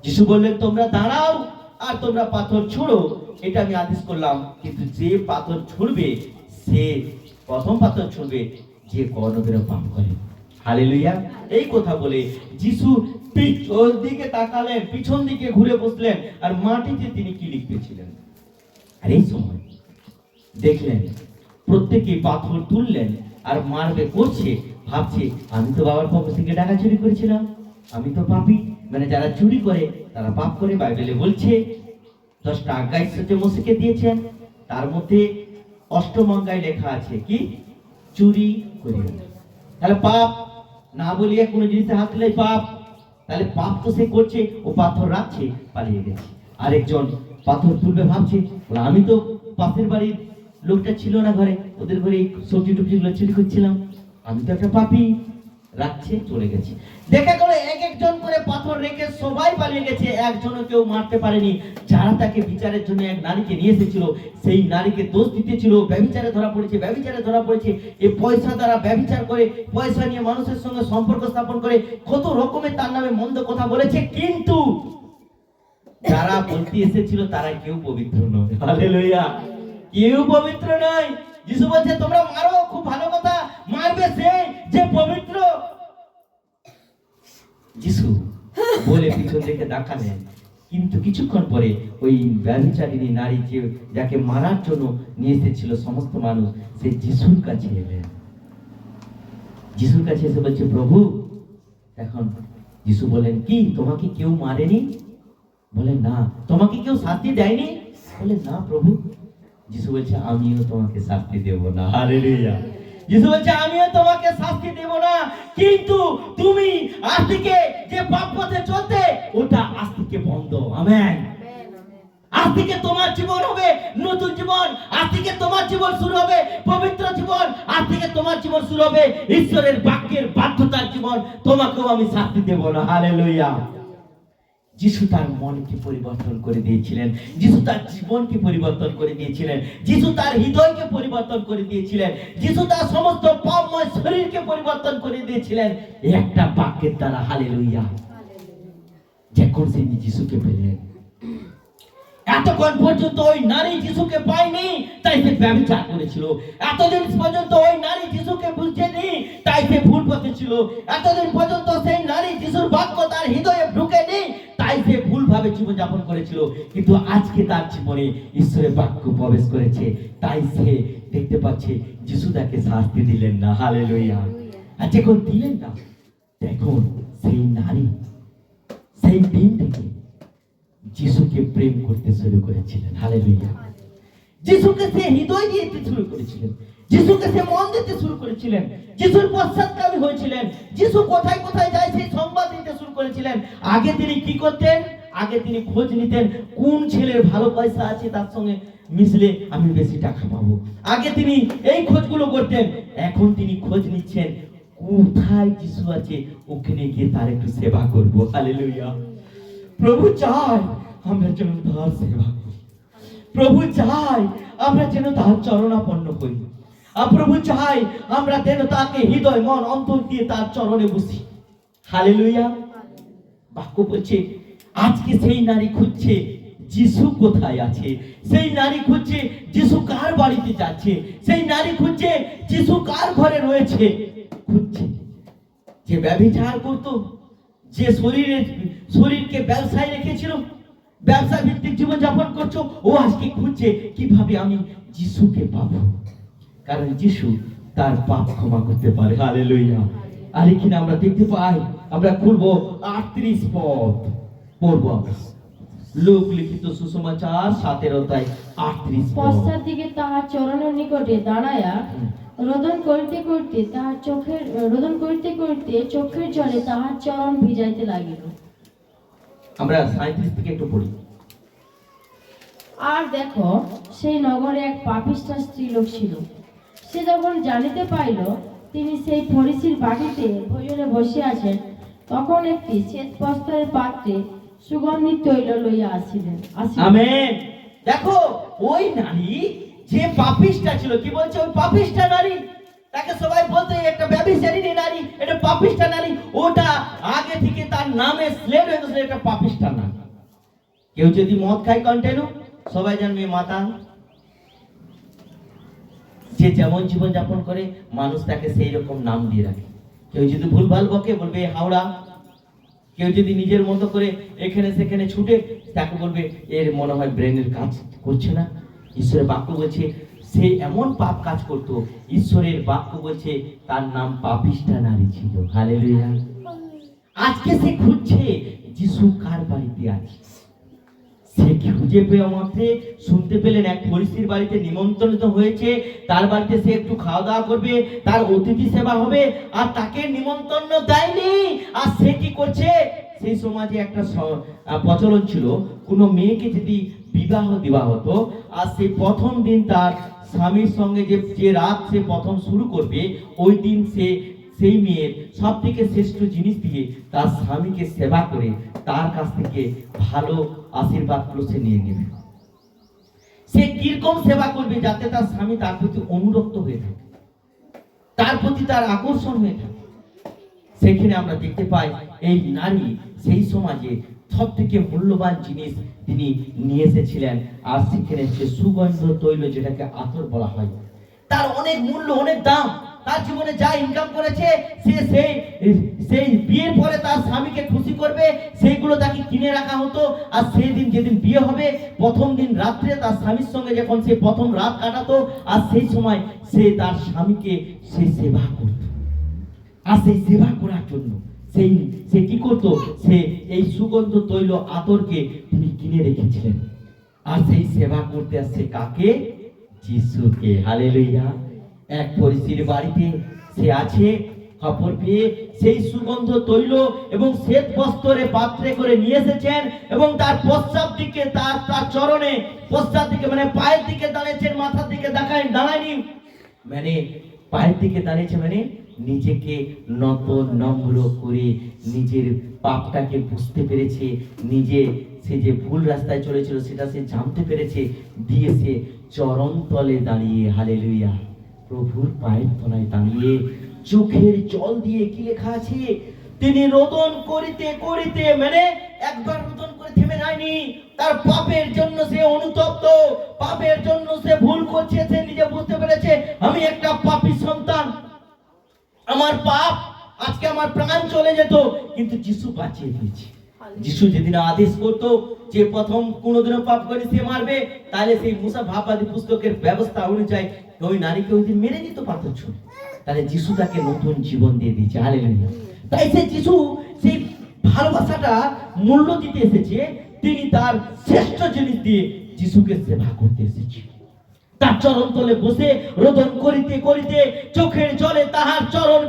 যিশু বললেন তোমরা দাঁড়াও আর তোমরা পাথর ছুঁড়ো, এটা আমি আদেশ করলাম, কিন্তু যে পাথর ছুঁড়বে সে প্রথম পাথর ছুঁড়বে যে কর্ণবেরও পাপ করে। হালেলুয়া। এই কথা বলে যিশু পিছন দিকে তাকালেন, পিছন দিকে ঘুরে বসলেন আর মাটিতে তিনি কি লিখতেছিলেন। আর এই সময় দেখলেন প্রত্যেকে পাথর তুললেন আর মারবে করছে, ভাবছে আমি তো বাবার পক্ষ থেকে টাকা চুরি করেছিলাম, আমি তো পাপী। মানে যারা চুরি করে তারা পাপ করে। বাইবেলে বলছে 10টা আজ্ঞা ঈশ্বর যে মোসেকে দিয়েছেন তার মধ্যে 8ম আজ্ঞায় লেখা আছে কি, চুরি করিও না। তাহলে পাপ না বলিয়ে কোনো জিনিসে হাত দিলে পাপ, তাহলে পাপ তো সে করছে, ও পাথর রাখছে, পালিয়ে গেছে। আরেকজন পাথর তুলবে ভাবছে, বলে আমি তো পাশের বাড়ির লোকটা ছিল না ঘরে, ওদের ঘরে এই সবজি টুবজি গুলো চুরি করছিলাম, আমি তো একটা পাপী, রাখছে, চলে গেছে। দেখা গেল এক একজন করে পাথর রেখে সবাই পালিয়ে গেছে, একজনও কেউ মারতে পারেনি। যারা তাকে বিচারের জন্য এক নারীকে নিয়ে এসেছিল, সেই নারীকে দোষ দিতেছিল, ব্যভিচারে ধরা পড়েছে, ব্যভিচারে ধরা পড়েছে। এই পয়সা দ্বারা ব্যভিচার করে, পয়সা নিয়ে মানুষের সঙ্গে সম্পর্ক স্থাপন করে কত রকমের তার নামে মন্দ কথা বলেছে, কিন্তু যারা বলতে এসেছিল তারা কেউ পবিত্র নয়। হালেলুয়া। কেউ পবিত্র নয়। যিশু বলছে তোমরা মারো, খুব ভালো কথা, মারবে সে যে পবিত্র। যিশু বলে পিছন দিকে তাকালেন, কিন্তু কিছুক্ষণ পরে ওই ব্যভিচারিণী নারী যে যাকে মারার জন্য নিয়ে এসেছিল সমস্ত মানুষ, সে যিশুর কাছে এলেন। যিশুর কাছে এসে বলছে প্রভু, এখন যিশু বলেন কি তোমাকে কেউ মারেনি? বলে না। তোমাকে কেউ শাস্তি দেয়নি? বলে না প্রভু। যিশু বলছে আমিও তোমাকে শাস্তি দেব না। হালেলুয়া। যিশু বলছে আমিও তোমাকে শাস্তি দেব না, কিন্তু তুমি আজ থেকে যে পাপ পথে চলতে, ওটা আজ থেকে বন্ধ। আমেন। আজ থেকে তোমার জীবন হবে নতুন জীবন, আজ থেকে তোমার জীবন শুরু হবে পবিত্র জীবন, আজ থেকে তোমার জীবন শুরু হবে ঈশ্বরের বাক্যের বাধ্যতার জীবন। তোমাকেও আমি শাস্তি দেব না। হালেলুয়া। যিশু তার মনকে পরিবর্তন করে দিয়েছিলেন, যিশু তার জীবনকে পরিবর্তন করে দিয়েছিলেন, যিশু তার হৃদয়কে পরিবর্তন করে দিয়েছিলেন, যিশু তার সমস্ত পাপময় শরীরকে পরিবর্তন করে দিয়েছিলেন একটা বাক্যের দ্বারা। হালেলুয়া। যখন তিনি যিশুকে পেলেন, এতক্ষণ পর্যন্ত ওই নারী যিশুকে পায়নি, তাই সে ব্যভিচার করেছিল। এতদিন পর্যন্ত ওই নারী যিশুকে বুঝেনি, তাই সে ভুল পথে ছিল। এতদিন পর্যন্ত সেই নারী যিশুর বাক্য তার হৃদয়ে ঢুকেনি, তাই সে ভুল ভাবে জীবন যাপন করেছিল। কিন্তু আজকে তার জীবনে ঈশ্বরের বাক্য প্রবেশ করেছে, তাই সে দেখতে পাচ্ছে যিশু তাকে শাস্তি দিলেন না। হালেলুয়া। আর যখন দিলেন না, দেখুন সেই নারী সেই দিন থেকে যিশুকে প্রেম করতে শুরু করেছিলেন। হালেলুয়া। যিশুকে সে হৃদয় দিতে শুরু করেছিলেন, যিশুকে সে মন দিতে শুরু করেছিলেন, যিশুর পশ্চাৎগামী হয়েছিলেন। যিশু কোথায় কোথায় যায় সেই সংবাদ দিতে শুরু করেছিলেন। আগে তিনি কি করতেন? আগে তিনি খোঁজ নিতেন কোন ছেলের ভালো পয়সা আছে, তার সঙ্গে মিশলে আমি বেশি টাকা পাবো। আগে তিনি এই খোঁজগুলো করতেন। এখন তিনি খোঁজ নিচ্ছেন কোথায় যিশু আছে, ওখানে গিয়ে তার একটু সেবা করবো। হালেলুয়া। প্রভু চায় আমরা যেন তার সেবা করি, প্রভু চায় আমরা যেন তার চরণাপন্ন হই, আর প্রভু চায় আমরা যেন তাকে হৃদয় মন অন্তর দিয়ে তার চরণে বসি। হালেলুয়া। বাক্য বলছে আজকে সেই নারী খুঁজছে যিশু কোথায় আছে, সেই নারী খুঁজছে যিশু কার বাড়িতে যাচ্ছে, সেই নারী খুঁজছে যিশু কার ঘরে রয়েছে। খুঁজছে যে ব্যভিচার করতো, যে শরীরকে ব্যবসায় রেখেছিল, ব্যবসা ভিত্তিক জীবন যাপন করছো, ও আজকে খুঁজছে কিভাবে আমি যিশুকে পাবো, কারণ যিশু তার পাপ ক্ষমা করতে পারে। হালেলুয়া। আর এখানে আমরা দেখতে পাই, আমরা খুলবো 38 পদ পড়বো আমরা। লোক লিখিত সুসমাচার 7 অধ্যায় 38 পদ।
পশ্চাৎ দিকে তাহার চরণের নিকটে দাঁড়ায়া রোদন করিতে করিতে চোখের জলে তাহার চরণ ভিজাইতে লাগিল।
আমরা 37 থেকে একটু পড়ি।
আর দেখো, সেই নগরে এক পাপিষ্ঠা স্ত্রীলোক ছিল। সে যখন জানিতে পাইল তিনি সেই ফরিসির বাটিতে ভোজনে বসে আছেন, তখন একটি শ্বেতবস্ত্রের পাত্রে সুগন্ধি তৈল লইয়া আসিলেন।
আমেন। দেখো ওই নারী যে পাপিষ্ঠা ছিল, কি বলছে ওই পাপিষ্ঠা নারী, তাকে সবাই বলতো একটা ব্যভিচারিণী নারী, এটা পাপিষ্ঠা নারী। ওটা আগে থেকে তার নামে স্লেভ হয়ে গেছিল, এটা পাপিষ্ঠা পাপিষ্ঠা না। কেউ যদি মদ খায় কন্টিনিউ, সবাই জানবে মাতাল। যে যেমন জীবন যাপন করে মানুষ তাকে সেই রকম নাম দিয়ে রাখে। কেউ যদি ভুলভাল বকে বলবে হাওড়া, কেউ যদি নিজের মতো করে এখানে সেখানে ছুটে তাকে বলবে এর মনে হয় ব্রেনের কাজ করছে না। ঈশ্বরের বাক্য বলছে সে এমন পাপ কাজ করত, ঈশ্বরের বাক্য বলছে তার নাম পাপিষ্ঠা নারী ছিল। হালেলুয়া। আজকে সে খুঁজছে যিশু কার বাড়িতে আছে। সে খুঁজে পেয়ে মাত্রে শুনতে পেলেন এক ফরিসির বাড়িতে নিমন্ত্রিত হয়েছে, তার বাড়িতে সে একটু খাওয়া দাওয়া করবে, তার অতিথি সেবা হবে, আর তাকে নিমন্ত্রণ দেয়নি। আর সে কি করছে, সেই সমাজে একটা প্রচলন ছিল, কোনো মেয়েকে যদি বিবাহ দেওয়া হতো আর সেই প্রথম দিন তার স্বামীর সঙ্গে যে রাত সে প্রথম শুরু করবে, ওই দিন সে সেই মেয়ের সব থেকে শ্রেষ্ঠ জিনিস দিয়ে তার স্বামীকে সেবা করে তার কাছ থেকে ভালো আশীর্বাদগুলো সে নিয়ে নেবে। সে কিরকম সেবা করবে যাতে তার স্বামী তার প্রতি অনুরক্ত হয়ে থাকে, তার প্রতি তার আকর্ষণ হয়ে থাকে। সেখানে আমরা দেখতে পাই এই নারী সেই সমাজে সব থেকে মূল্যবান জিনিস তিনি নিয়ে এসেছিলেন। আর সেখানে সে সুগন্ধ তৈল, যেটাকে আতর বলা হয়, তার অনেক মূল্য, অনেক দাম। তার জীবনে যা ইনকাম করেছে সে সেই বিয়ের পরে তার স্বামীকে খুশি করবে, সেইগুলো তাকে কিনে রাখা হতো। আর সেই দিন যেদিন বিয়ে হবে, প্রথম দিন রাত্রে তার স্বামীর সঙ্গে যখন সে প্রথম রাত কাটাতো, আর সেই সময় সে তার স্বামীকে সে সেবা করত। আর সেই সেবা করার জন্য সে কি করত, সে এই সুগন্ধ তৈল আতরকে তিনি কিনে রেখেছিলেন। আর সেই সেবা করতে আসছে কাকে? যিশুকে। হালেলুয়া। এক ফরিসির বাড়িতে সে আছে, খবর পেয়ে সেই সুগন্ধ তৈল এবং শ্বেত বস্ত্রে পাত্রে করে নিয়ে এসেছেন, এবং তার পশ্চাৎ দিকে তার চরণে, পশ্চাৎ দিকে মানে পায়ের দিকে দাঁড়িয়েছেন, মাথার দিকে দাঁড়ায়নি, মানে পায়ের দিকে দাঁড়িয়েছে, মানে নিজেকে নত নম্র করে নিজের পাপটাকে বুঝতে পেরেছে, নিজে সে যে ভুল রাস্তায় চলেছিল সেটা সে জানতে পেরেছে, দিয়ে সে চরণ তলে দাঁড়িয়ে, হালেলুয়া, প্রভুর পায়ের তলায় দাঁড়িয়ে চোখের জল দিয়ে, কি লেখা আছে, তিনি রোদন করিতে করিতে, মানে একবার রোদন করে থেমে যায়নি। তার পাপের জন্য সে অনুতপ্ত, পাপের জন্য সে ভুল করছে, সে নিজে বুঝতে পেরেছে আমি একটা পাপী সন্তান, আমার পাপ, আজকে আমার প্রাণ চলে যেত, কিন্তু যিশু বাঁচিয়ে দিয়েছে। যিশু যেদিন আদেশ করতো যে প্রথম কোনোদিনও পাপ করে সে মারবে, তাহলে সেই মুসা ভাববাদী পুস্তকের ব্যবস্থা অনুযায়ী ওই নারীকে ওই দিন মেরে দিত পাথর ছুঁড়ে। তাহলে যিশু তাকে নতুন জীবন দিয়ে দিয়েছে। হালেলুয়া। তাই সে যিশু সেই ভালোবাসাটা মূল্য দিতে এসেছে, তিনি তার শ্রেষ্ঠ জিনিস দিয়ে যিশুকে সেবা করতে এসেছে। তার চরণ তলে বসে রোদন করিতে করিতে চোখের জলে তাহার চরণ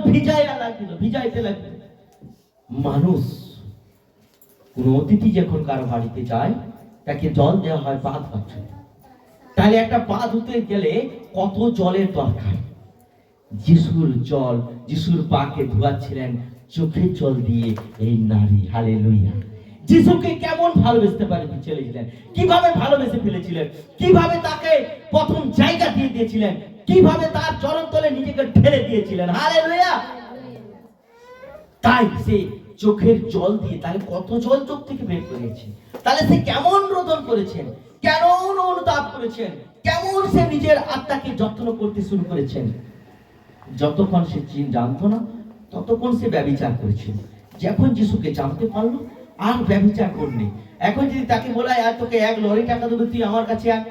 ভিজাইতে লাগলো। মানুষ কোন অতিথি যখন কারো বাড়িতে যায়, তাকে জল দেওয়া হয় পা ধোয়ার জন্য। তাহলে একটা পা ধুতে গেলে কত জলের দরকার। যিশুর পাকে ধোয়াচ্ছিলেন চোখের জল দিয়ে এই নারী। হালেলুয়া। যিশুকে কেমন ভালোবাসতে চলেছিলেন, কিভাবে ভালোবেসে ফেলেছিলেন, কিভাবে তাকে প্রথম জায়গা দিয়ে দিয়েছিলেন, কিভাবে তার চরণ তলে নিজেকে ঢেলে দিয়েছিলেন। হালেলুয়া। তাই সে চোখের জল দিয়ে, তাহলে কত জল চোখ থেকে বের করেছে, তাহলে সে কেমন রোদন করেছেন, কেমন অনুতাপ করেছেন, কেমন সে নিজের আত্মাকে যত্ন করতে শুরু করেছেন। যতক্ষণ সে জানতো না ততক্ষণ সে ব্যভিচার করেছিল। যখন যিশুকে জানতে পারলো আর ব্যভিচার করনি। এখন যদি তাকে বলা হয় তোকে 1 লরি টাকা দেবো, তুই আমার কাছে আয়,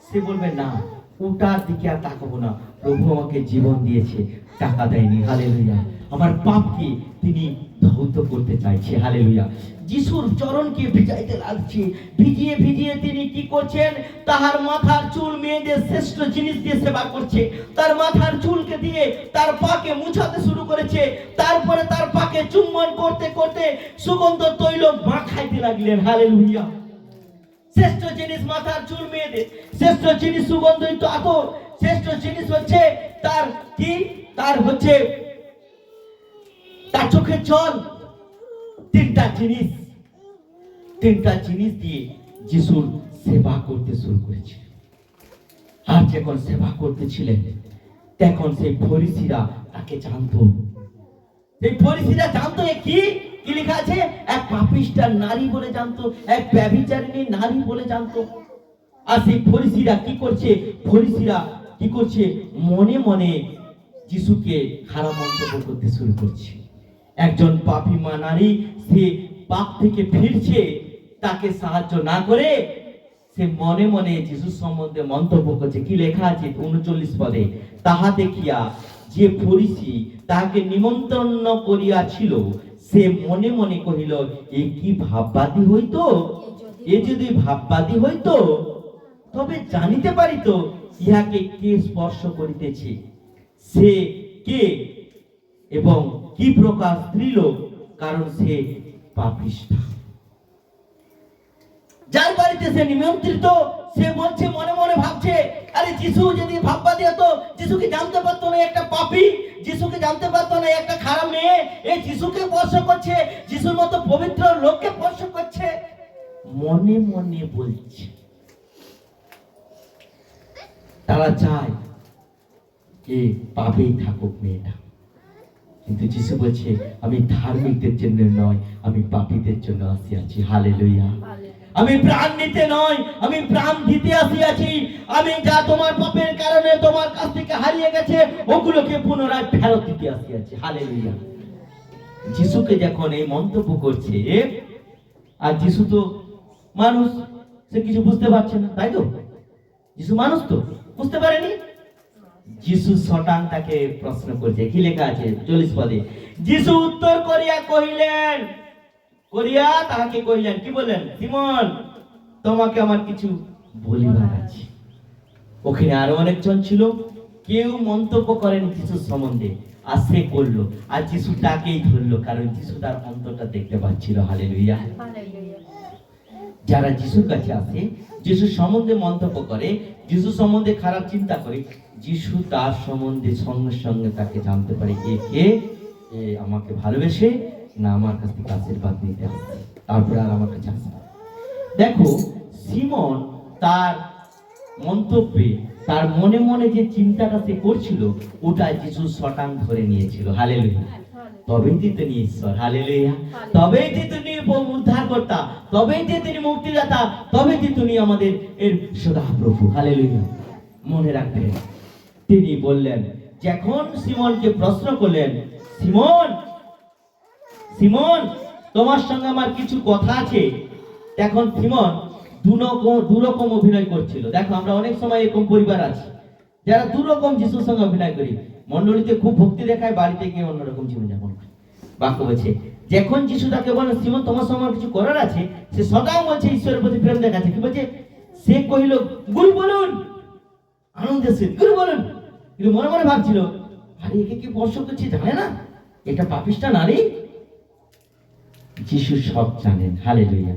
সে বলবে না, ওটার দিকে আর তাকাবো না, প্রভু আমাকে জীবন দিয়েছে, টাকা দেয়নি। হালেলুয়া। আমার পাপকে তিনি ধৌত করতে চাইছে। হালেলুয়া। যিশুর চরণকে ভিজাইতে লাগছে, ভিজিয়ে ভিজিয়ে তিনি কি করছেন, তাহার মাথার চুল, মেয়েদের শ্রেষ্ঠ জিনিস দিয়ে সেবা করছে, তার মাথার চুলকে দিয়ে তার পাকে মুছাতে শুরু করেছে, তারপরে তার পাকে চুম্বন করতে করতে সুগন্ধ তৈল মাখাইতে লাগলেন। হালেলুয়া। শ্রেষ্ঠ জিনিস মাথার চুল, মেয়েদের শ্রেষ্ঠ জিনিস সুগন্ধিত আতর, শ্রেষ্ঠ জিনিস হচ্ছে তার কি, তার হচ্ছে তার চোখের জল। তিনটা জিনিস দিয়ে যিশুর সেবা করতে শুরু করেছে। আর যখন সেবা করতেছিলেন তখন সেই ফরিসিরা তাকে জানতো। এই ফরিসিরা জানতো কি লেখা আছে, এক পাপী পাপিষ্ঠা নারী বলে জানতো, এক ব্যভিচারিণী নারী বলে জানতো। আর সেই ফরিসিরা কি করছে? ফরিসিরা কি করছে? মনে মনে যিশুকে খারাপ মন্তব্য করতে শুরু করছে। একজন পাপী মা নারী, সে পাপ থেকে ফিরছে, তাকে সাহায্য না করে সে মনে মনে যিশু সম্বন্ধে মন্তব্য করছে। কি লেখা আছে 39 পদে? তাহা দেখিয়া যে ফরিসি তাহাকে নিমন্ত্রণ করিয়াছিল, সে মনে মনে কহিল, এ কি ভাববাদী হইতো? এ যদি ভাববাদী হইতো, তবে জানিতে পারিত ইহাকে কে স্পর্শ করিতেছে, সে কে এবং কি প্রকার স্ত্রীলোক, কারণ সে পাপিষ্ঠা। যার বাড়িতে সে নিমন্ত্রিত, সে বলছে, মনে মনে ভাবছে, আরে যিশু যদি ভাববাদী হতো, যিশুকে জানতে পারতো না একটা পাপী, যিশুকে জানতে পারতো না একটা খারাপ মেয়ে, এই যিশুকে স্পর্শ করছে, যিশুর মতো পবিত্র লোককে স্পর্শ করছে। মনে মনে বলছে, তারা চায় যে পাপেই থাকুক মেয়েটা। কিন্তু যিশু বলছে, আমি ধার্মিকদের জন্য নয়, আমি পাপীদের জন্য আসিয়াছি। হালেলুয়া। আমি প্রাণ নিতে নয়, আমি প্রাণ দিতে আসিয়াছি। আমি যা তোমার পাপের কারণে তোমার কাছ থেকে হারিয়ে গেছে, ওগুলোকে পুনরায় ফেরত দিতে আসিয়াছি। হালেলুয়া। যিশুকে যখন এই মন্তব্য করছে, আর যিশু তো মানুষ, সে কিছু বুঝতে পারছে না, তাই তো? যিশু মানুষ তো বুঝতে পারেনি। যিশু শটান তাকে প্রশ্ন করছে। কি লেখা আছে 40 পদে? যিশু উত্তর করিয়া কহিলেন, তাহাকে কহিলেন, কি বললেন? সিমন, তোমাকে আমার কিছু বলিবার আছে। ওখানে আরো অনেকজন ছিল, কেউ মন্তব্য করেন যিশুর সম্বন্ধে, আর সে করলো, আর যিশু তাকেই ধরলো, কারণ যিশু তার অন্তরটা দেখতে পাচ্ছিল। হালেলুয়া। যারা যিশুর কাছে আসে, যিশু সম্বন্ধে মন্তব্য করে, যিশু সম্বন্ধে খারাপ চিন্তা করে, যিশু তার সম্বন্ধে সঙ্গে সঙ্গে তাকে জানতে পারে, কে আমাকে ভালোবেসে না আমার কাছ থেকে আশীর্বাদ নিতে আসে, তারপরে আর আমার কাছে আসে। দেখো, সিমন তার মন্তব্যে, তার মনে মনে যে চিন্তাটা সে করছিল, ওটা যিশু শটান ধরে নিয়েছিল। হালেলুয়া। তবেই তিনি ঈশ্বর। হালেলুয়া। তবেই তিনি উদ্ধারকর্তা, তবেই তিনি মুক্তিদাতা, তবেই তিনি আমাদের এর সদাপ্রভু। হালেলুয়া। মনে রাখবেন, তিনি বললেন, যখন সিমনকে প্রশ্ন করলেন, সিমন, সিমন, তোমার সঙ্গে আমার কিছু কথা আছে। এখন সিমন দুরকম অভিনয় করছিল। দেখো, আমরা অনেক সময় এরকম পরিবার আছে যারা দুরকম যিশুর সঙ্গে অভিনয় করি। মন্ডলীতে খুব ভক্তি দেখায়, বাড়িতে গিয়ে অন্যরকম জীবনযাপন করে। বাক্য বলছে, যখন যিশু তাকে বলে, সিমন, তোমার সঙ্গে কিছু করার আছে, সে সদাও বলছে ঈশ্বরের প্রতি প্রেম দেখাচ্ছে। কি বলছে? সে কহিল, গুরু বলুন। আনন্দের সহিত গুরু বলুন। কিন্তু মনে মনে ভাবছিল, আরে একে কি স্পর্শ করছে, জানে না এটা পাপিষ্ঠা নারী। যিশু সব জানেন। হালেলুয়া।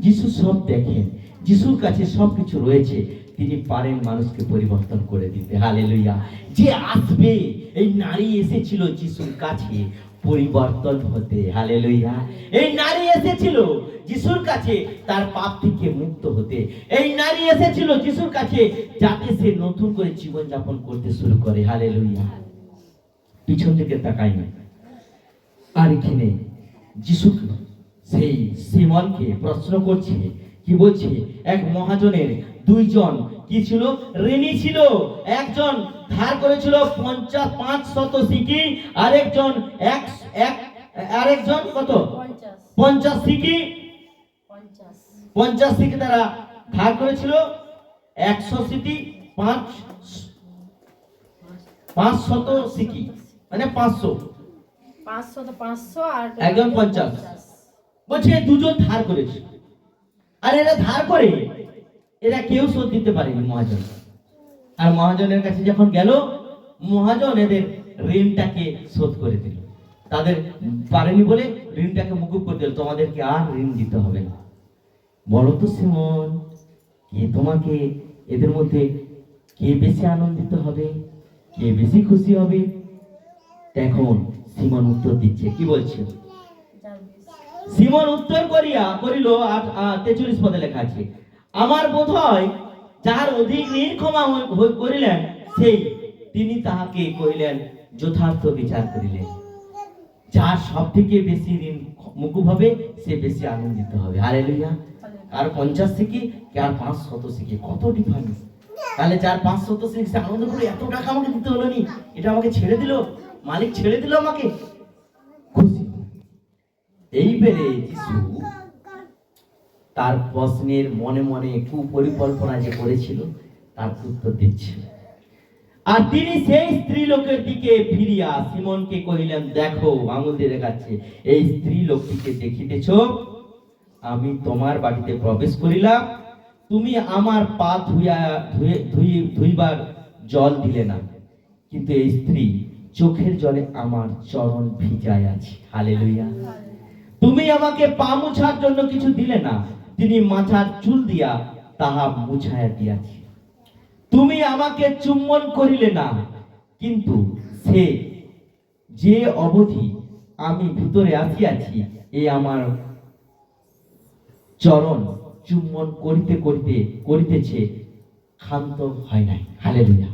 যিশু সব দেখেন, যিশুর কাছে সবকিছু রয়েছে। তিনি পারেন মানুষকে পরিবর্তন করে দিতে। হালেলুয়া। যে আসবে, এই নারী এসেছিল যিশুর কাছে পরিবর্তন হতে। হালেলুয়া। এই নারী এসেছিল যিশুর কাছে তার পাপ থেকে মুক্ত হতে। এই নারী এসেছিল যিশুর কাছে যাতে সে নতুন করে জীবন যাপন করতে শুরু করে। হালেলুয়া। পিছন দিকে তাকাই না। আর এখানে যিশু সেই সিমনকে প্রশ্ন করছে, কি বলছে? এক মহাজনের দুইজন কি ছিল? ঋণী ছিল। একজন ধার করেছিল 500 সিকি, আরেকজন কত? 50 সিকি। 50 সিকি তারা ধার করেছিল। 100 সিকি 500 সিকি, মানে 500 আর একজন 50। বলছে দুজন ধার করেছে, আর এরা ধার করে, এরা কেউ শোধ দিতে পারেনি মহাজন। আর মহাজনের কাছে যখন গেল, মহাজন এদের ঋণটাকে শোধ করে দিল। তাদের পারেনি বলে ঋণটাকে মুকুব করে দিল, তোমাদেরকে আর ঋণ দিতে হবে না। বলো তো সিমন, কে তোমাকে এদের মধ্যে কে বেশি আনন্দিত হবে, কে বেশি খুশি হবে? এখন সিমন উত্তর দিচ্ছে। কি বলছে? সিমন উত্তর করিল, 43 পদে লেখা আছে, আমার বোধ হয় যার অধিক ঋণ ক্ষমা করিলেন, সেই তিনি তাহাকে কহিলেন যথার্থ বিচার করিলেন। যার সব থেকে বেশি ঋণ মুকুব হবে সে বেশি আনন্দিত হবে। হালেলুয়া। আর 50 শিখি আর 500 শিখি, কত ডিফারেন্স। তাহলে যার 500 শিখি সে আনন্দ করে এত টাকা আমাকে দিতে হলো নি, এটা আমাকে ছেড়ে দিল, মালিক ছেড়ে দিল আমাকে, খুশি। এইবারে যিশু তার প্রশ্নের মনে মনে কুপরিকল্পনা যে করেছিল তার উত্তর দিচ্ছিল। আর তিনি সেই স্ত্রী লোকের দিকে ফিরিয়া সিমনকে কহিলেন, দেখো, আঙুল দিয়ে দেখাচ্ছে, এই স্ত্রী লোকটিকে দেখিতেছ, আমি তোমার বাড়িতে প্রবেশ করিলাম, তুমি আমার পা ধুইবার জল দিলে না, কিন্তু এই স্ত্রী চোখের জলে আমার চরণ ভিজায় আছে। হালেলুয়া। তুমি আমাকে পা মুছার জন্য কিছু দিলে না, তিনি মাথার চুল দিয়া তাহা মুছাইয়া দিয়াছে। তুমি আমাকে চুম্বন করিলে না, কিন্তু সে যে অবধি আমি ভিতরে আসিয়াছি, এ আমার চরণ চুম্বন করিতেছে, ক্ষান্ত হয় নাই। হালেলুয়া।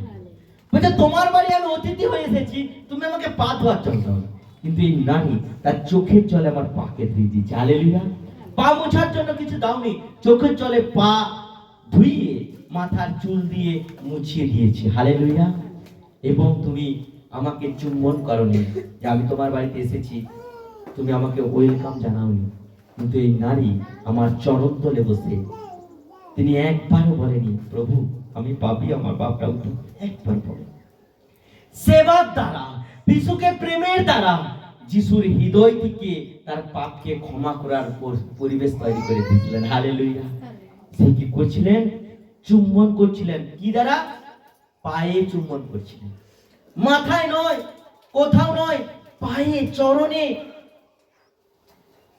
বলছে, তোমার বাড়ি আমি অতিথি হয়ে এসেছি, তুমি আমাকে পা ধোয়ার জন্য, কিন্তু এই নারী তার চোখের জলে আমার পাকে ধুয়ে দিয়েছে। হালেলুয়া। পা মোছার জন্য কিছু দাওনি, চোখের জলে পা ধুইয়ে মাথার চুল দিয়ে মুছিয়ে দিয়েছে। হালেলুয়া। এবং তুমি আমাকে চুম্বন করনি, যে আমি তোমার বাড়িতে এসেছি, তুমি আমাকে ওয়েলকাম জানাওনি, কিন্তু এই নারী আমার চরণ তলে বসে তিনি একবারও বলেনি, প্রভু আমি পাপী, আমার পাপটা উঠো, একবার বলে। সেবার দ্বারা, যিশুকে প্রেমের দ্বারা যিশুর হৃদয় থেকে তার পাপকে ক্ষমা করার পরিবেশ তৈরি করে দিয়েছিলেন। হালেলুয়া। সে কি করছিলেন? চুম্বন করছিলেন। কি দ্বারা? পায়ে চুম্বন করছিলেন, মাথায় নয়, কোথাও নয়, পায়ে, চরণে।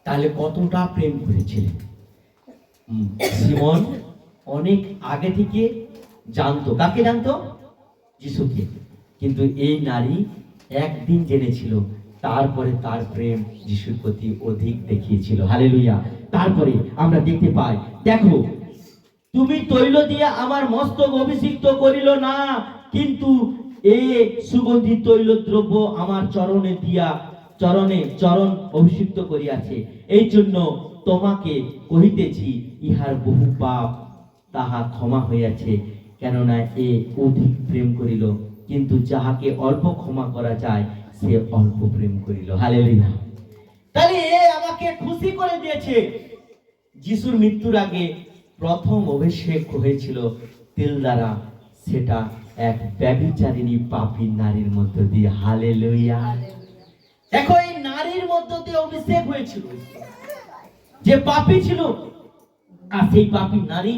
তাহলে কতটা প্রেম করেছিলেন। সিমন অনেক আগে থেকে জানতো, কাকে জানতো? যিশুকে। কিন্তু এই নারী একদিন জেনেছিল, তারপরে তার প্রেম যিশুর প্রতি অধিক দেখিয়েছিল। হালেলুয়া। তারপরে আমরা দেখতে পাই, দেখো, তুমি তৈল দিয়ে আমার মস্তক অভিষিক্ত করিল না, কিন্তু এ সুগন্ধি তৈল দ্রব্য আমার চরণ অভিষিক্ত করিয়াছে। এই জন্য তোমাকে কহিতেছি, ইহার বহু পাপ তাহা ক্ষমা হইয়াছে, কেননা এ অধিক প্রেম করিল, কিন্তু যাহাকে অল্প ক্ষমা করা যায় সে অল্প প্রেম করিল। হালেলুয়া। তাহলে এ আমাকে খুশি করে দিয়েছে। যিশুর মৃত্যুর আগে প্রথম অভিষেক হয়েছিল তেল দ্বারা, সেটা এক ব্যভিচারিণী পাপী নারীর মধ্য দিয়ে। হালেলুয়া। দেখো, এই নারীর মধ্য দিয়ে অভিষেক হয়েছিল, যে পাপী ছিল, আর সেই পাপী নারী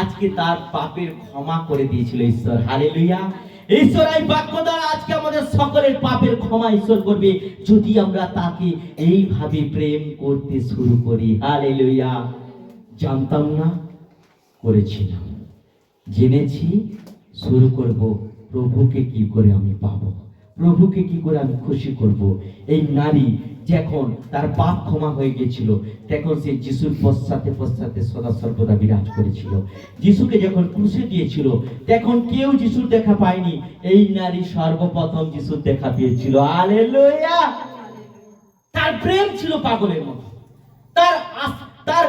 আজকে তার পাপের ক্ষমা করে দিয়েছিল ঈশ্বর। হালেলুয়া। ঈশ্বর এই বাক্য দ্বারা আজকে আমাদের সকলের পাপের ক্ষমা ঈশ্বর করবে, যদি আমরা তাকে এইভাবে প্রেম করতে শুরু করি। হালেলুয়া। জানতাম না, করেছিলাম, জেনেছি, শুরু করব। প্রভুকে কি করে আমি পাবো, প্রভুকে কি করে আমি খুশি করব। এই নারী যখন তার পাপ ক্ষমা হয়ে গেছিল, তখন সে যিশুর পশ্চাতে পশ্চাতে সদা সর্বদা বিরাজ করেছিল। যিশুকে যখন ক্রুশে দিয়েছিল, তখন কেউ যিশুর দেখা পায়নি, এই নারী সর্বপ্রথম যিশুর দেখা পেয়েছিল। হালেলুয়া। তার প্রেম ছিল পাগলের মতো। তার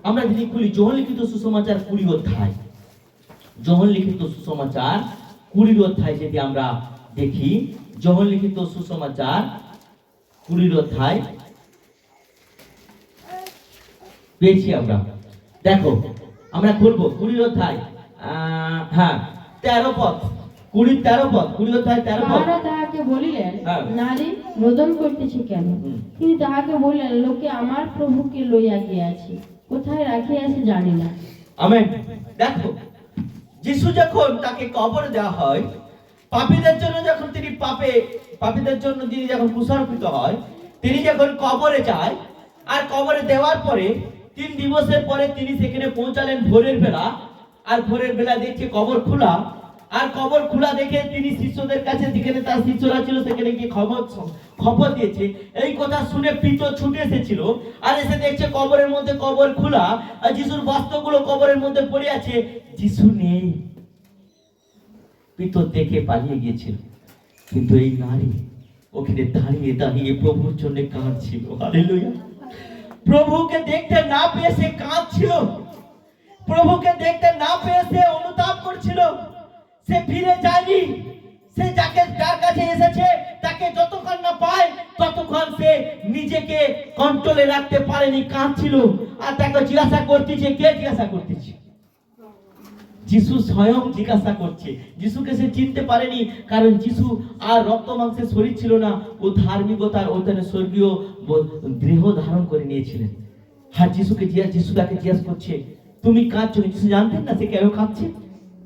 আমরা যদি খুলি যোহন লিখিত সুসমাচার 20 অধ্যায়, যোহন লিখিত সুসমাচার 20 অধ্যায় যদি আমরা দেখি, যোহন লিখিত সুসমাচার 20 অধ্যায় পেয়েছি আমরা। দেখো, আমরা খুলবো 20 অধ্যায়, হ্যাঁ, 13 পদ, 13 পদ, 20 অধ্যায় 13 পদ।
তাহাকে বলিলেন, নারী রোদন করতেছে কেন? তিনি তাহাকে বললেন, লোকে আমার প্রভুকে লইয়া গিয়াছে, কোথায় রাখিয়াছে জানি না।
আমেন। দেখো, যিশু যখন তাকে কবর দেওয়া হয়, পাপীদের জন্য যখন তিনি পাপীদের জন্য তিনি যখন কুশারোপিত হয়, তিনি যখন কবরে যায়, আর কবরে দেওয়ার পরে 3 দিবসের পরে তিনি সেখানে পৌঁছালেন ভোরের বেলা। আর ভোরের বেলা দেখে কবর খোলা, আর কবর খোলা দেখে তিনি শিষ্যদের কাছে, যেখানে তার শিষ্যরা ছিল, সেখানে গিয়ে খবর দিয়েছে। এই কথা শুনে পিতর ছুটে এসেছিল, আর এসে দেখছে কবরের মধ্যে কবর খোলা, আর যিশুর বস্ত্রগুলো কবরের মধ্যে পড়ে আছে, যিশু নেই। পিতর দেখে পালিয়ে গিয়েছিল। কিন্তু এই নারী ওখানে দাঁড়িয়ে দাঁড়িয়ে প্রভুর জন্য কাঁদছিল। হালেলুয়া। প্রভুকে দেখতে না পেয়ে সে কাঁদছিল, প্রভুকে দেখতে না পেয়ে সে অনুতাপ করছিল। সে ফিরে যায়নি, সে যার কাছে এসেছে তাকে যতক্ষণ না পায় ততক্ষণ সে নিজেকে কন্ট্রোলে রাখতে পারেনি, কাঁদছিল। আর তাকে জিজ্ঞাসা করতেছে, কে জিজ্ঞাসা করতেছে? যিশু স্বয়ং জিজ্ঞাসা করছে। যিশুকে সে চিনতে পারেনি, কারণ যিশু আর রক্ত মাংসের শরীর ছিল না, ও ধার্মিকতার ওখানে স্বর্গীয় দেহ ধারণ করে নিয়েছিলেন। আর যিশু তাকে জিজ্ঞাসা করছে, তুমি কাঁদছো? যিশু জানতেন না সে কেন কাঁদছে,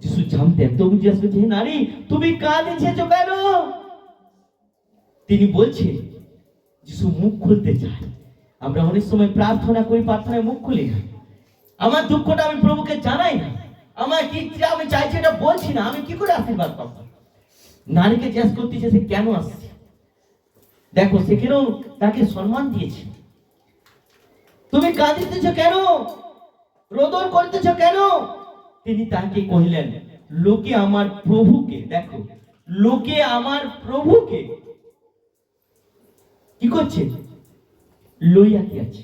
যিশু জানতেন, তবু জিজ্ঞাসা করছে, নারী তুমি কাঁদছো কেন? তিনি বলছে, যিশু মুখ খুলতে চায়। আমরা অনেক সময় প্রার্থনা করি, প্রার্থনায় মুখ খুলি না। আমার দুঃখটা আমি প্রভুকে জানাই না, আমার কি আমি চাইছি এটা বলছি না, আমি কি করে আশীর্বাদ পাবো? নারীকে জিজ্ঞাসা করতেছে সে কেন আসছে। দেখো সেখানেও তাকে সম্মান দিয়েছে। তুমি কাঁদিতেছ কেন, রোদন করতেছ কেন? তিনি তাকে কহিলেন, লোকে আমার প্রভুকে, দেখো লোকে আমার প্রভুকে কি করছে, লইয়া কি আছে,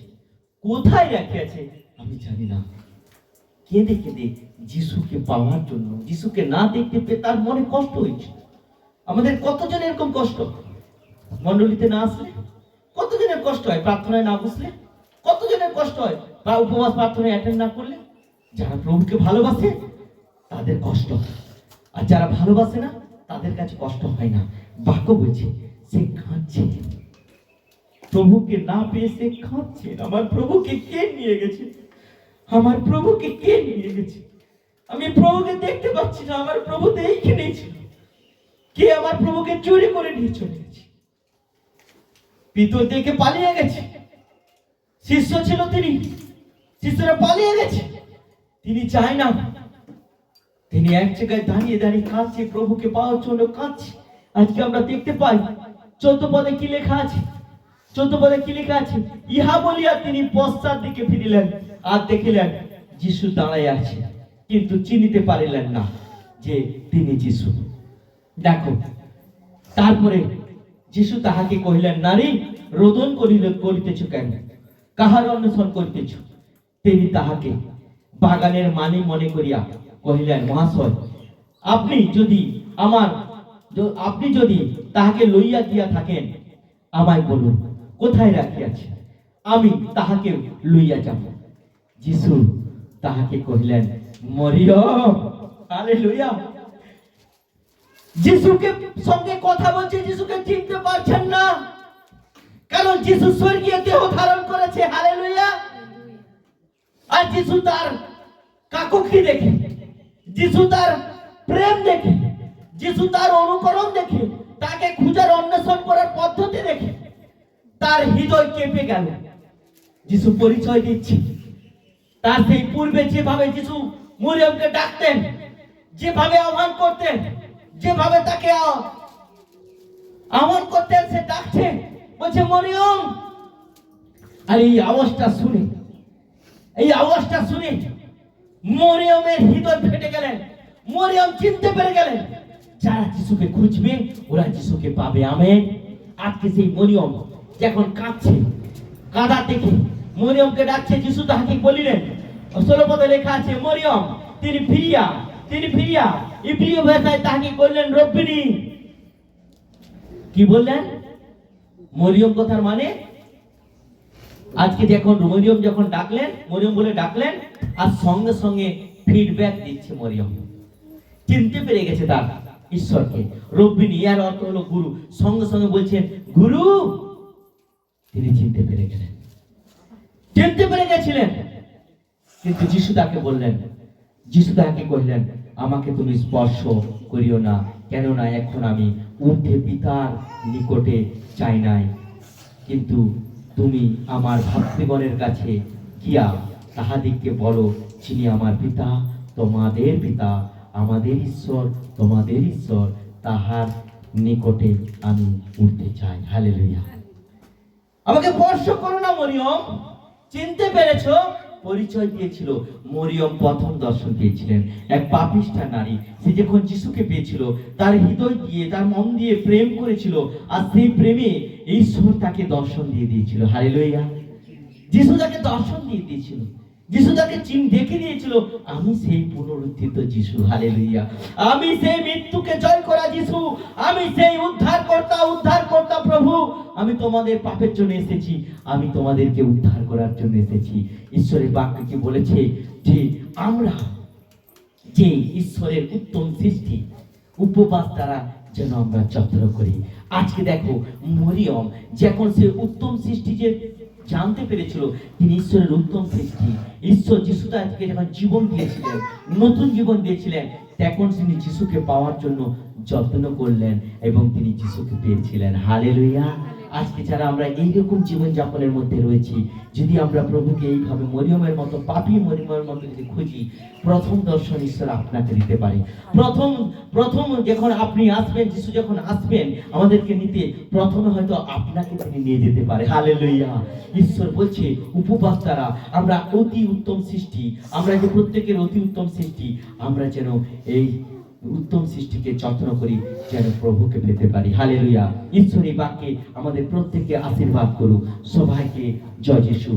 কোথায় রাখিয়াছে আমি জানি না। কেঁদে কেঁদে যিশুকে পাওয়ার জন্য, যিশুকে না দেখতে পেয়ে তার মনে কষ্ট হয়েছে। আমাদের কতজন এরকম কষ্ট, মণ্ডলীতে না আসলে কতজনের কষ্ট হয়, প্রার্থনায় না বসলে কতজনের কষ্ট হয়, বা উপবাস প্রার্থনায় অ্যাটেন্ড না করলে। যারা প্রভুকে ভালোবাসে তাদের কষ্ট, আর যারা ভালোবাসে না তাদের কাছে কষ্ট হয় না। বাক্য বলছে সে কাঁদছে, প্রভুকে না পেয়ে সে কাঁদছে। আমার প্রভুকে কে নিয়ে গেছে, আমার প্রভুকে কে নিয়ে গেছে, আমি প্রভুকে দেখতে পাচ্ছি না, আমার প্রভু তো এইখানেই ছিল, কে আমার প্রভুকে চুরি করে নিয়ে চলে গেছে, পিতর দেখে পালিয়ে গেছে। শিষ্য ছিল তিনি, শিষ্যরা পালিয়ে গেছে, তিনি চায় না। তিনি এক জায়গায় দাঁড়িয়ে দাঁড়িয়ে কাঁদছে, প্রভুকে পাওয়ার জন্য কাঁদছে। আজকে আমরা দেখতে পাই 14 পদে কি লেখা আছে, 14 পদে কি লেখা আছে, ইহা বলিয়া তিনি পশ্চাৎ দিকে ফিরিলেন, আর দেখিলেন যিশু দাঁড়ায় আছে, কিন্তু চিনিতে পারিলেন না যে তিনি যিশু। দেখো তারপরে যিশু তাহাকে কহিলেন, নারী রোদন করিতেছ কেন, কাহার অন্বেষণ করিতেছ? তিনি তাহাকে বাগানের মানি মনে করিয়া কহিলেন, মহাশয় আপনি যদি তাহাকে লইয়া দিয়া থাকেন আমায় বলুন কোথায় রাখিয়াছে, আমি তাহাকে লইয়া যাব। যিশু তাহাকে কহিলেন, মরিয়ম। হালেলুয়া। যিশুকে সঙ্গে কথা বলছে, যিশুকে চিনতে পারছেন না, কারণ যিশু স্বর্গীয় দেহ ধারণ করেছে। হালেলুয়া। আর যিশু তার কাকুকি দেখে, যিশু তার প্রেম দেখে, যিশু তার অনুকরণ দেখে, তাকে খুঁজার অন্বেষণ করার পদ্ধতি দেখে তার হৃদয় কেঁপে গেল। যিশু পরিচয় দিচ্ছে, তার সেই পূর্বে যেভাবে যিশু মরিয়মকে ডাকতেন, যেভাবে আহ্বান করতেন, যেভাবে তাকে আহ্বান করতেন, সে ডাকছে, বলছে মরিয়ম। আর এই আওয়াজটা শুনে মরিয়মের হৃদয় ফেটে গেলেন। মরিয়ম চিনতে পেরে গেলেন, যারা যিশুকে খুঁজবে ওরা যিশুকে পাবে। আমেন। আজকে সেই মরিয়ম যখন কাঁদছে, কাঁদা দেখে মরিয়মকে ডাকছে, যিশু তাহাকে বলিলেন, 16 পদে লেখা আছে, মরিয়ম। তিনি ফিরিয়া ইব্রিয় ভাষায় তাহাকে বললেন, রব্বিনী। কি বললেন? মরিয়ম কথার মানে আজকে যখন মরিয়ম যখন ডাকলেন, মরিয়ম বলে ডাকলেন, আর সঙ্গে সঙ্গে ফিডব্যাক দিচ্ছে মরিয়ম। চিনতে পেরে গেছে তার ঈশ্বরকে। রব্বিনী এর অর্থ হলো গুরু। সঙ্গে সঙ্গে বলছেন গুরু। তিনি চিনতে পেরে গেছিলেন। কিন্তু যিশু তাকে কহিলেন, আমাকে তুমি স্পর্শ করিও না, কেননা এখন আমি ঊর্ধ্বে পিতার নিকটে চাই নাই, কিন্তু তুমি আমার ভক্তগণের কাছে গিয়া তাহাদিগকে বলো, যিনি আমার পিতা তোমাদের পিতা, আমাদের ঈশ্বর তোমাদের ঈশ্বর, তাহার নিকটে আমি উঠতে চাই। হালেলুয়া। আমাকে স্পর্শ করো না মরিয়ম। চিনতে পেরেছো পরিচয় দিয়েছিল। মরিয়ম প্রথম দর্শন পেয়েছিলেন এক পাপিষ্ঠা নারী। সে যখন যিশুকে পেয়েছিল, তার হৃদয় দিয়ে, তার মন দিয়ে প্রেম করেছিল, আর সেই প্রেমে ঈশ্বর তাকে দর্শন দিয়ে দিয়েছিল। হালেলুয়া। যিশু তাকে দর্শন দিয়ে দিয়েছিল, যিশু তাকে দেখে দিয়েছিল, আমি সেই পুনরুত্থিত যিশু। হালেলুয়া। আমি সেই মৃত্যুকে জয় করা যিশু, আমি সেই উদ্ধারকর্তা প্রভু। আমি তোমাদের পাপের জন্য এসেছি, আমি তোমাদেরকে উদ্ধার করার জন্য এসেছি। ঈশ্বরের বাক্য কি বলেছে যে আমরা যে ঈশ্বরের উত্তম সৃষ্টি, উপবাস দ্বারা যেন আমরা যত্ন করি। আজকে দেখো, মরিয়ম যখন সে উত্তম সৃষ্টি যে জানতে পেরেছিল তিনি ঈশ্বরের উত্তম সৃষ্টি, ঈশ্বর যিশু তাকে যখন জীবন দিয়েছিলেন, নতুন জীবন দিয়েছিলেন, তখন তিনি যিশুকে পাওয়ার জন্য যত্ন করলেন এবং তিনি যিশুকে পেয়েছিলেন। হালেলুয়া। আজকে যারা আমরা এইরকম জীবন যাপনের মধ্যে রয়েছি, যদি আমরা প্রভুকে এইভাবে মরিয়মের মতো, পাপী মরিয়মের মতো যদি খুঁজি, প্রথম দর্শন ঈশ্বর আপনাকে দিতে পারে। প্রথম যখন আপনি আসবেন, যিশু যখন আসবেন আমাদেরকে নিতে, প্রথমে হয়তো আপনাকে তিনি নিয়ে যেতে পারে। হালেলুয়া। ঈশ্বর বলছে উপবাস দ্বারা আমরা অতি উত্তম সৃষ্টি, আমরা যে প্রত্যেকের অতি উত্তম সৃষ্টি, আমরা যেন এই উত্তম সৃষ্টিকে যত্ন করি, যেন প্রভুকে পেতে পারি। হালেলুয়া। ঈশ্বর এই বাক্যে আমাদের প্রত্যেককে আশীর্বাদ করুক। সবাইকে জয় যিশু।